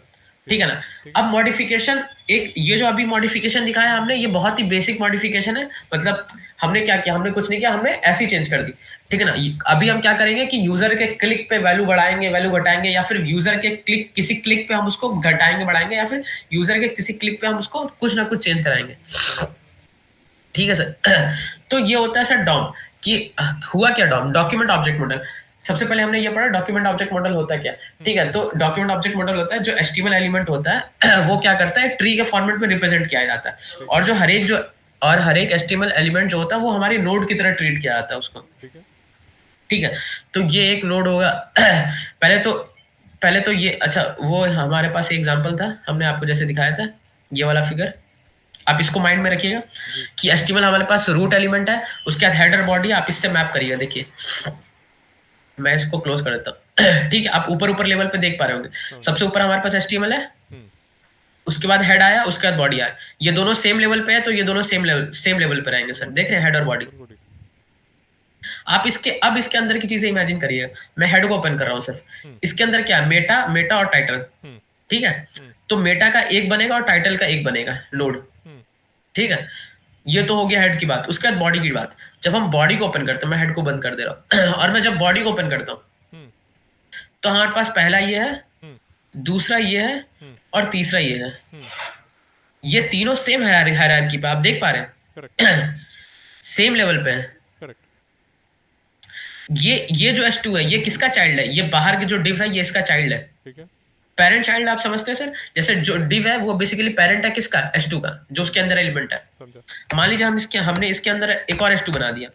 Speaker 3: ठीक है ना। अब मॉडिफिकेशन, एक ये जो अभी मॉडिफिकेशन दिखाया हमने, ये बहुत ही बेसिक मॉडिफिकेशन है। मतलब हमने क्या किया, हमने कुछ नहीं किया, हमने ऐसी चेंज कर दी, ठीक है ना। अभी हम क्या करेंगे कि यूजर के क्लिक पे वैल्यू बढ़ाएंगे, वैल्यू घटाएंगे, या फिर यूजर के किसी क्लिक पे हम उसको घटाएंगे बढ़ाएंगे, या फिर यूजर के किसी क्लिक पे हम उसको कुछ ना कुछ चेंज कराएंगे, ठीक है सर। तो ये होता है सर डॉम, कि हुआ क्या डॉम, डॉक्यूमेंट ऑब्जेक्ट मॉडल। सबसे पहले हमने ये पढ़ा डॉक्यूमेंट ऑब्जेक्ट मॉडल होता है क्या, ठीक है। तो डॉक्यूमेंट ऑब्जेक्ट मॉडल होता है जो HTML एलिमेंट होता है, वो क्या करता है, ट्री के फॉर्मेट में रिप्रेजेंट किया जाता है। और जो हर एक HTML एलिमेंट जो होता है वो हमारी नोड की तरह ट्रीट किया जाता है उसको, ठीक है। तो ये एक नोड होगा। पहले तो ये, अच्छा, वो हमारे पास एक एग्जांपल था, हमने आपको जैसे दिखाया था ये वाला फिगर, आप इसको माइंड में रखिएगा
Speaker 2: जी
Speaker 3: कि HTML हमारे पास रूट एलिमेंट है, उसके बाद हेडर बॉडी, आप इससे मैप करिएगा। देखिए मैं इसको क्लोज कर देता हूँ ठीक है, आप ऊपर ऊपर लेवल पे देख पा रहे होंगे,
Speaker 2: समझा।
Speaker 3: सबसे ऊपर हमारे पास HTML है,
Speaker 2: हम्म
Speaker 3: उसके बाद हेड आया, उसके बाद बॉडी आया, ये दोनों सेम लेवल पे है, तो ये दोनों सेम लेवल पे रहेंगे सर। देख रहे हैं हेड और बॉडी।
Speaker 2: बिल्कुल ठीक।
Speaker 3: आप इसके अंदर की चीजें इमेजिन करिए। मैं हेड को ओपन कर रहा हूँ सिर्फ,
Speaker 2: हम्म
Speaker 3: इसके अंदर क्या है, मेटा और टाइटल,
Speaker 2: हम्म
Speaker 3: ठीक है।
Speaker 2: हम्म
Speaker 3: तो मेटा का एक बनेगा और टाइटल का एक बनेगा नोड,
Speaker 2: हम्म
Speaker 3: ठीक है। ये तो हो गया हेड की बात। उसके बाद बॉडी की बात। जब हम बॉडी को ओपन करते हैं, मैं हेड को बंद कर दे रहा हूँ और मैं जब बॉडी को ओपन करता हूँ,
Speaker 2: हम्म
Speaker 3: तो हमारे पास पहला ये है,
Speaker 2: हम्म
Speaker 3: दूसरा ये है
Speaker 2: हम्म
Speaker 3: और तीसरा ये है।
Speaker 2: हम्म
Speaker 3: ये तीनों सेम हायरार्की पे आप देख पा रहे
Speaker 2: करेक्ट
Speaker 3: हैं सेम लेवल पे है।
Speaker 2: करेक्ट
Speaker 3: ये जो S2 है, ये किसका चाइल्ड है? ये बाहर की जो डिव है, ये इसका चाइल्ड है।
Speaker 2: ठीक है।
Speaker 3: पेरेंट चाइल्ड आप समझते हैं सर? जैसे जो डिव है वो बेसिकली पेरेंट है किसका? S2 का, जो उसके अंदर एलिमेंट है।
Speaker 2: समझा।
Speaker 3: मान लीजिए हमने इसके अंदर एक और S2 बना दिया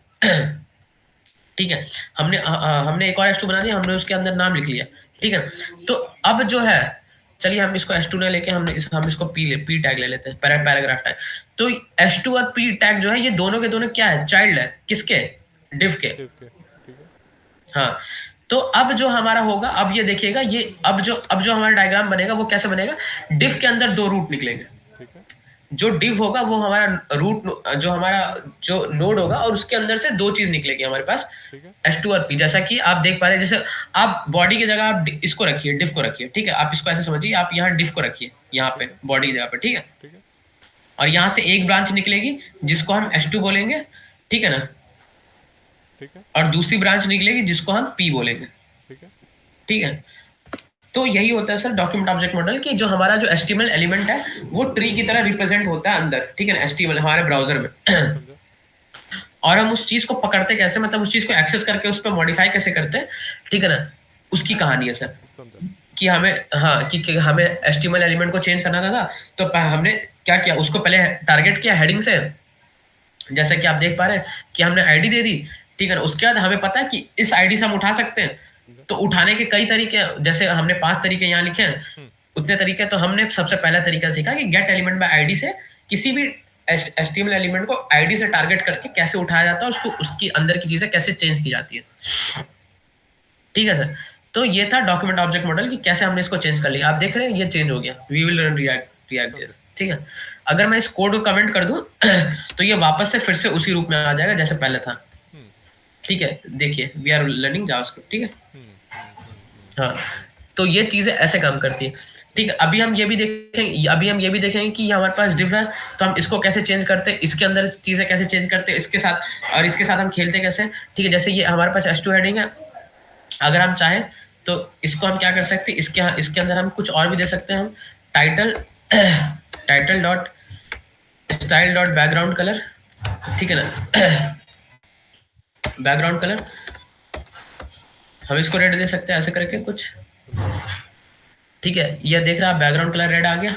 Speaker 3: ठीक है, हमने एक और S2 बना दिया, हमने उसके अंदर नाम लिख लिया, ठीक है। तो अब जो है, चलिए हम इसको S2 ना लेके हम इसको P टैग ले लेते हैं, पैराग्राफ टैग। तो S2 और P टैग जो है, ये दोनों के दोनों क्या है? चाइल्ड है किसके? डिव के।
Speaker 2: डिव के, ठीक है।
Speaker 3: हाँ, तो अब जो हमारा होगा, अब ये देखिएगा, ये अब जो हमारा डायग्राम बनेगा वो कैसे बनेगा? डिव के अंदर दो रूट निकलेंगे।
Speaker 2: ठीक है।
Speaker 3: जो डिव होगा वो हमारा रूट, जो हमारा जो नोड होगा, और उसके अंदर से दो चीज निकलेगी हमारे पास,
Speaker 2: ठीक है।
Speaker 3: S2 और P। जैसा कि आप देख पा रहे हैं, जैसे आप बॉडी की जगह आप इसको रखिए, डिव को रखिए, ठीक है। आप इसको ऐसे समझिए, आप यहाँ डिव को रखिए, यहाँ पे बॉडी की जगह पे, ठीक है।
Speaker 2: ठीक है।
Speaker 3: और यहाँ से एक ब्रांच निकलेगी जिसको हम S2 बोलेंगे, ठीक है ना।
Speaker 2: ठीक है।
Speaker 3: और दूसरी ब्रांच निकलेगी जिसको हम P बोलेंगे,
Speaker 2: ठीक है।
Speaker 3: ठीक है। तो यही होता है सर डॉक्यूमेंट ऑब्जेक्ट मॉडल, कि जो हमारा जो HTML एलिमेंट है वो ट्री की तरह रिप्रेजेंट होता है अंदर, ठीक है ना, HTML हमारे ब्राउजर में
Speaker 2: समझा।
Speaker 3: और हम उस चीज को पकड़ते कैसे, मतलब उस चीज को एक्सेस करके उस पर मॉडिफाई कैसे करते हैं, ठीक है ना, उसकी कहानी है सर।
Speaker 2: समझा।
Speaker 3: कि हमें, हाँ, कि हमें HTML एलिमेंट को चेंज करना था, तो हमने क्या किया, उसको पहले टारगेट किया हेडिंग से, जैसा कि आप देख पा रहे हैं कि हमने आईडी दे दी, ठीक है ना। उसके बाद हमें पता है कि इस आईडी से हम उठा सकते हैं, तो उठाने के कई तरीके, जैसे हमने 5 तरीके यहाँ लिखे हैं, उतने तरीके। तो हमने सबसे पहला तरीका सीखा कि गेट एलिमेंट बाय आईडी से किसी भी HTML एलिमेंट को आईडी से टारगेट करके कैसे उठाया जाता है, उसको उसकी अंदर की चीजें कैसे चेंज की जाती है, ठीक है सर। तो ये था डॉक्यूमेंट ऑब्जेक्ट मॉडल कि कैसे हमने इसको चेंज कर लिया। आप देख रहे हैं ये चेंज हो गया, we will run React this, ठीक है। अगर मैं इस कोड को कमेंट कर दूं तो ये वापस से फिर से उसी रूप में आ जाएगा जैसे पहले था, ठीक है। देखिए वी आर लर्निंग जावास्क्रिप्ट, ठीक है। हाँ, तो ये चीजें ऐसे काम करती है, ठीक है। अभी हम ये भी देखेंगे कि हमारे पास डिव है, तो हम इसको कैसे चेंज करते हैं, इसके अंदर चीजें कैसे चेंज करते हैं, इसके साथ हम खेलते कैसे, ठीक है। जैसे ये हमारे पास S2 हेडिंग है, अगर हम चाहें तो इसको हम क्या कर सकते हैं, इसके अंदर हम कुछ और भी दे सकते हैं। हम title dot style dot background colour, ठीक है ना बैकग्राउंड कलर हम इसको रेड दे सकते हैं, ऐसे करके कुछ, ठीक है। ये देख रहा है बैकग्राउंड कलर रेड आ गया,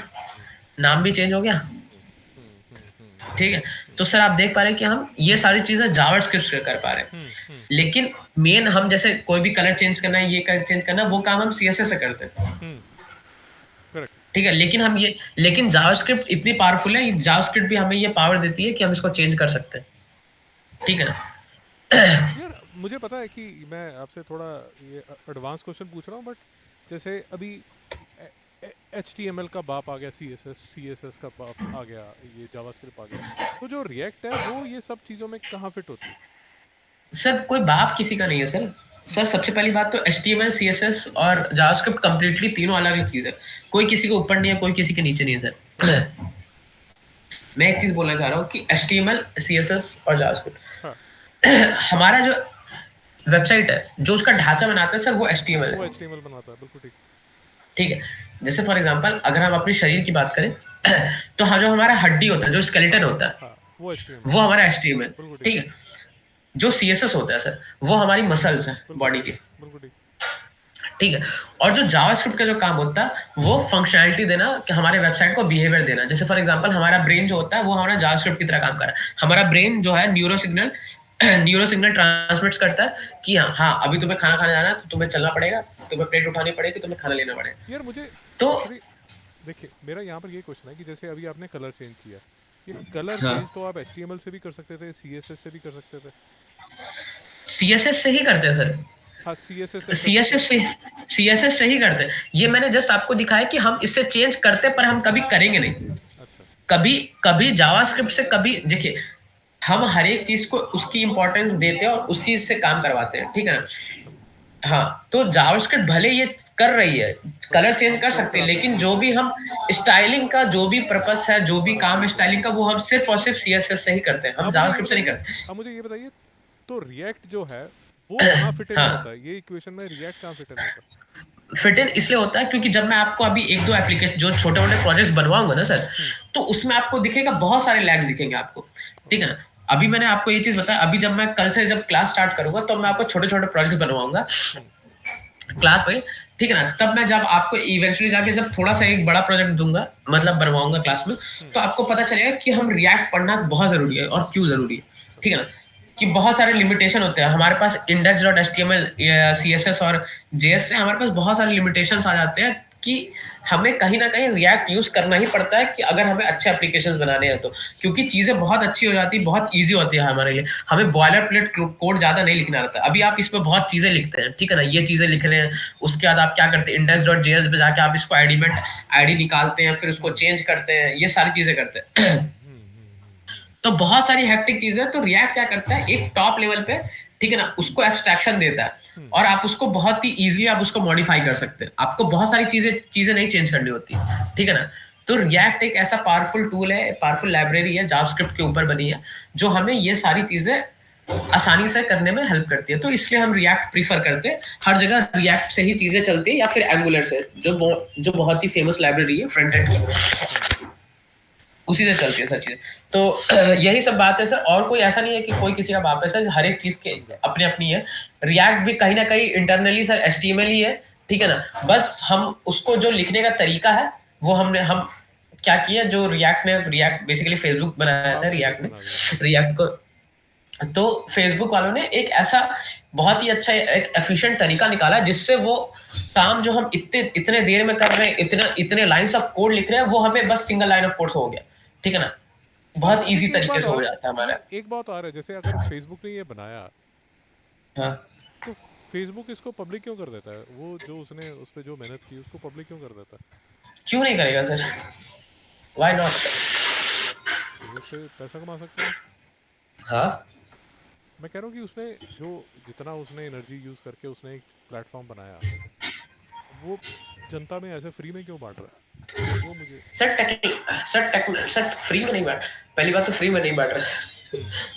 Speaker 3: नाम भी चेंज हो गया, ठीक है। तो सर आप देख पा रहे हैं कि हम ये सारी चीजें जावास्क्रिप्ट से कर पा रहे हैं, लेकिन मेन हम जैसे कोई भी कलर चेंज करना है, ये कलर चेंज करना, वो काम हम CSS से करते हैं, ठीक है। लेकिन जावास्क्रिप्ट इतनी पावरफुल है, जावास्क्रिप्ट भी हमें ये पावर देती है कि हम इसको चेंज कर सकते हैं, ठीक है ना।
Speaker 2: यार मुझे पता है कि मैं आपसे थोड़ा ये एडवांस क्वेश्चन पूछ रहा हूँ, बट जैसे अभी HTML का बाप आ गया, CSS का बाप आ गया, ये जावास्क्रिप्ट आ गया, तो जो रिएक्ट है वो ये सब चीज़ों में कहाँ फिट होती है?
Speaker 3: सर कोई बाप किसी का नहीं है सर। सबसे पहली बात तो HTML, CSS और जावास्क्रिप्ट कंप्लीटली तीनों अलग अलग चीज है। कोई किसी के ऊपर नहीं है, कोई किसी के नीचे नहीं है सर। मैं एक चीज बोलना चाह रहा हूँ कि HTML, CSS और जावास्क्रिप्ट हमारा जो वेबसाइट है, जो उसका ढांचा बनाता है सर, वो HTML
Speaker 2: वो
Speaker 3: है,
Speaker 2: HTML बनाता है, बिल्कुल ठीक।
Speaker 3: ठीक है। जैसे फॉर एग्जांपल अगर हम अपने शरीर की बात करें तो जो हमारा हड्डी होता है, जो स्केलेटन होता है,
Speaker 2: हाँ, वो HTML,
Speaker 3: वो हमारा HTML,
Speaker 2: बिल्कुल
Speaker 3: ठीक है। जो CSS होता है सर, वो हमारी मसल्स है बॉडी की,
Speaker 2: बिल्कुल ठीक।
Speaker 3: ठीक है। और जो जावास्क्रिप्ट का जो काम होता है वो फंक्शनैलिटी देना, कि हमारे वेबसाइट को बिहेवियर देना। जैसे फॉर एग्जांपल हमारा ब्रेन जो होता है वो हमारा जावास्क्रिप्ट की तरह काम कर रहा है। हमारा ब्रेन जो है न्यूरो सिग्नल ट्रांसमिट्स करता है कि हाँ अभी तुम्हें खाना खाने जाना है, तो तुम्हें चलना पड़ेगा, तुम्हें प्लेट उठानी पड़ेगी, तुम्हें खाना लेना पड़ेगा।
Speaker 2: यार मुझे
Speaker 3: तो
Speaker 2: देखिए, मेरा यहाँ पर ये क्वेश्चन है कि जैसे अभी आपने कलर चेंज किया, ये कलर
Speaker 3: हाँ
Speaker 2: चेंज तो आप HTML से भी कर सकते थे, CSS से भी कर सकते थे।
Speaker 3: CSS से ही करते हैं सर,
Speaker 2: हाँ, CSS से कर सकते
Speaker 3: CSS से CSS से ही करते हैं। ये मैंने जस्ट आपको दिखाया कि हम इससे चेंज करते पर हम कभी करेंगे नहीं।
Speaker 2: हैं। अच्छा।
Speaker 3: कभी कभी जावास्क्रिप्ट से कभी देखिए, हम हर एक चीज को उसकी इंपॉर्टेंस देते हैं और उसी से काम करवाते हैं, ठीक है ना।
Speaker 2: समझ।
Speaker 3: हाँ, तो जावास्क्रिप्ट भले ये कर रही है, कलर चेंज कर
Speaker 2: हम
Speaker 3: सकते हैं,
Speaker 2: करा
Speaker 3: लेकिन
Speaker 2: सकते
Speaker 3: जो भी हम स्टाइलिंग का जो भी पर्पस है, जो भी
Speaker 2: सारा
Speaker 3: काम है
Speaker 2: CSS
Speaker 3: स्टाइलिंग का, वो हम सिर्फ और सिर्फ CSS से ही करते हैं, हम
Speaker 2: अब मुझे ये
Speaker 3: जावास्क्रिप्ट से नहीं
Speaker 2: बताइए
Speaker 3: करते।
Speaker 2: अब मुझे ये बताइए, तो रिएक्ट जो है वो कहाँ फिट इन होता
Speaker 3: हाँ,
Speaker 2: है? ये इक्वेशन में रिएक्ट कहाँ फिट इन होता है?
Speaker 3: फिट इन इसलिए होता है क्योंकि जब मैं आपको अभी एक दो एप्लीकेशन जो छोटे मोटे प्रोजेक्ट्स बनवाऊंगा ना सर, तो उसमें आपको दिखेगा बहुत सारे लैग्स दिखेंगे आपको, ठीक है ना। अभी मैंने आपको ये चीज बताया, अभी जब मैं कल से जब क्लास स्टार्ट करूंगा तो मैं आपको छोटे छोटे प्रोजेक्ट्स बनवाऊंगा क्लास में, ठीक है ना। तब मैं जब आपको इवेंचुअली जाके जब थोड़ा सा एक बड़ा प्रोजेक्ट दूंगा, मतलब बनवाऊंगा क्लास में, तो आपको पता चलेगा कि हम रिएक्ट पढ़ना बहुत जरूरी है और क्यों जरूरी है, ठीक है ना। कि बहुत सारे लिमिटेशन होते हैं हमारे पास, index.html CSS और JS से हमारे पास बहुत सारे लिमिटेशंस आ जाते हैं कि हमें कहीं ना कहीं रिएक्ट यूज करना ही पड़ता है कि अगर हमें अच्छे एप्लीकेशंस बनाने हैं तो, क्योंकि चीजें बहुत अच्छी हो जाती है, बहुत इजी होती है हमारे लिए, हमें बॉयलर प्लेट कोड ज्यादा नहीं लिखना रहता। अभी आप इसमें बहुत चीजें लिखते हैं, ठीक है ना, ये चीजें लिख रहे हैं, उसके बाद आप क्या करते हैं, index.js पे जाके आप इसको आईडी निकालते हैं, फिर उसको चेंज करते हैं, ये सारी चीजें करते हैं। तो बहुत सारी हेक्टिक चीजें, तो रिएक्ट क्या करता है एक टॉप लेवल पे, ठीक है ना, उसको एब्स्ट्रैक्शन देता है और आप उसको बहुत ही इजीली आप उसको मॉडिफाई कर सकते हैं, आपको बहुत सारी चीजें नहीं चेंज करनी होती, ठीक है ना। तो रिएक्ट एक ऐसा पावरफुल टूल है, पावरफुल लाइब्रेरी है, जावास्क्रिप्ट के ऊपर बनी है, जो हमें ये सारी चीजें आसानी से करने में हेल्प करती है। तो इसलिए हम रिएक्ट प्रीफर करते हैं, हर जगह रिएक्ट से ही चीजें चलती है, या फिर एंगुलर से, जो बहुत ही फेमस लाइब्रेरी है फ्रंट एंड की, उसी से चलती है सर चीजें। तो यही सब बात है सर, और कोई ऐसा नहीं है कि कोई किसी का बाप है सर, हर एक चीज के अपनी अपनी है। रिएक्ट भी कहीं ना कहीं इंटरनली सर HTML ही है, ठीक है ना। बस हम उसको जो लिखने का तरीका है वो हम क्या किया, जो रिएक्ट बेसिकली फेसबुक बनाया था, रिएक्ट ने रिएक्ट को, तो फेसबुक वालों ने एक ऐसा बहुत ही अच्छा एक एफिशिएंट तरीका निकाला जिससे वो काम जो हम इतने देर में कर रहे हैं, इतने लाइंस ऑफ कोड लिख रहे हैं, वो हमें बस सिंगल लाइन ऑफ कोड से हो गया, ठीक है ना, बहुत इजी
Speaker 2: एक
Speaker 3: तरीके
Speaker 2: बात
Speaker 3: से हो
Speaker 2: और
Speaker 3: जाता है हमारा।
Speaker 2: एक बात और है, जैसे अगर फेसबुक ने ये बनाया
Speaker 3: हाँ,
Speaker 2: तो फेसबुक इसको पब्लिक क्यों कर देता है? वो जो उसने उस पर जो मेहनत की उसको पब्लिक क्यों कर देता है?
Speaker 3: क्यों नहीं करेगा सर, व्हाई नॉट।
Speaker 2: उससे पैसा कमा सकते हैं।
Speaker 3: हाँ,
Speaker 2: मैं कह रहा हूँ कि उसने जो जितना उसने एनर्जी यूज करके उसने एक प्लेटफॉर्म बनाया, वो जनता में ऐसे फ्री में क्यों बांट रहा है? वो मुझे
Speaker 3: सर फ्री में नहीं बांट, पहली बात तो फ्री में नहीं बांट रहा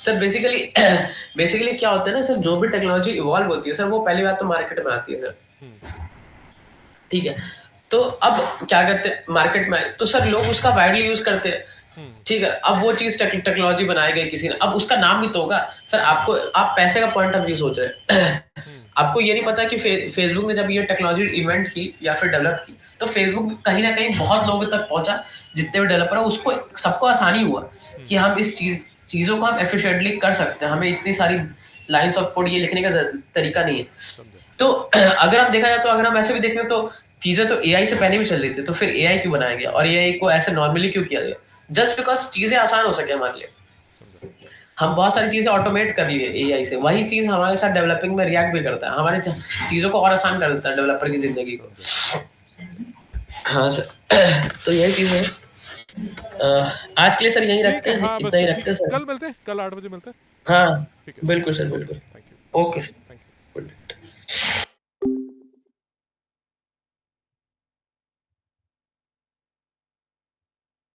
Speaker 3: सर। बेसिकली क्या होता है ना सर, जो भी टेक्नोलॉजी इवॉल्व होती है सर, वो पहली बात तो मार्केट में आती है सर, ठीक है। तो अब क्या करते हैं मार्केट में, तो सर लोग उसका वाइडली यूज करते हैं, ठीक है। अब वो चीज टेक्नोलॉजी बनाई गई किसी ने, अब उसका नाम भी तो होगा सर। आप पैसे का पॉइंट ऑफ व्यू सोच रहे हैं आपको ये नहीं पता कि फेसबुक ने जब ये टेक्नोलॉजी इन्वेंट की या फिर डेवलप की, तो फेसबुक कहीं ना कहीं बहुत लोगों तक पहुंचा, जितने भी डेवलपर है उसको सबको आसानी हुआ कि हम इस चीजों को हम एफिशिएंटली कर सकते हैं, हमें इतनी सारी लाइंस ऑफ कोड ये लिखने का तरीका नहीं है। तो अगर हम देखा जाए, तो अगर हम ऐसे भी देखें तो चीजें तो AI से पहले भी चल रही थी, तो फिर AI क्यों बनाया गया और AI को ऐसे नॉर्मली क्यों किया गया? जस्ट बिकॉज चीजें आसान हो सके हमारे लिए। हम बहुत सारी चीजें ऑटोमेट कर दिए AI से, वही चीज हमारे साथ डेवलपिंग में रिएक्ट भी करता है, हमारे चीजों को और आसान कर देता है डेवलपर की जिंदगी को। हाँ सर, तो यही चीज है। आज के लिए सर यही रखते हैं,
Speaker 2: हाँ,
Speaker 3: इतना ही रखते हैं सर।
Speaker 2: कल मिलते हैं, कल 8 बजे मिलते हैं।
Speaker 3: हाँ बिल्कुल सर, बिल्कुल।
Speaker 2: Thank you.
Speaker 3: Okay sir.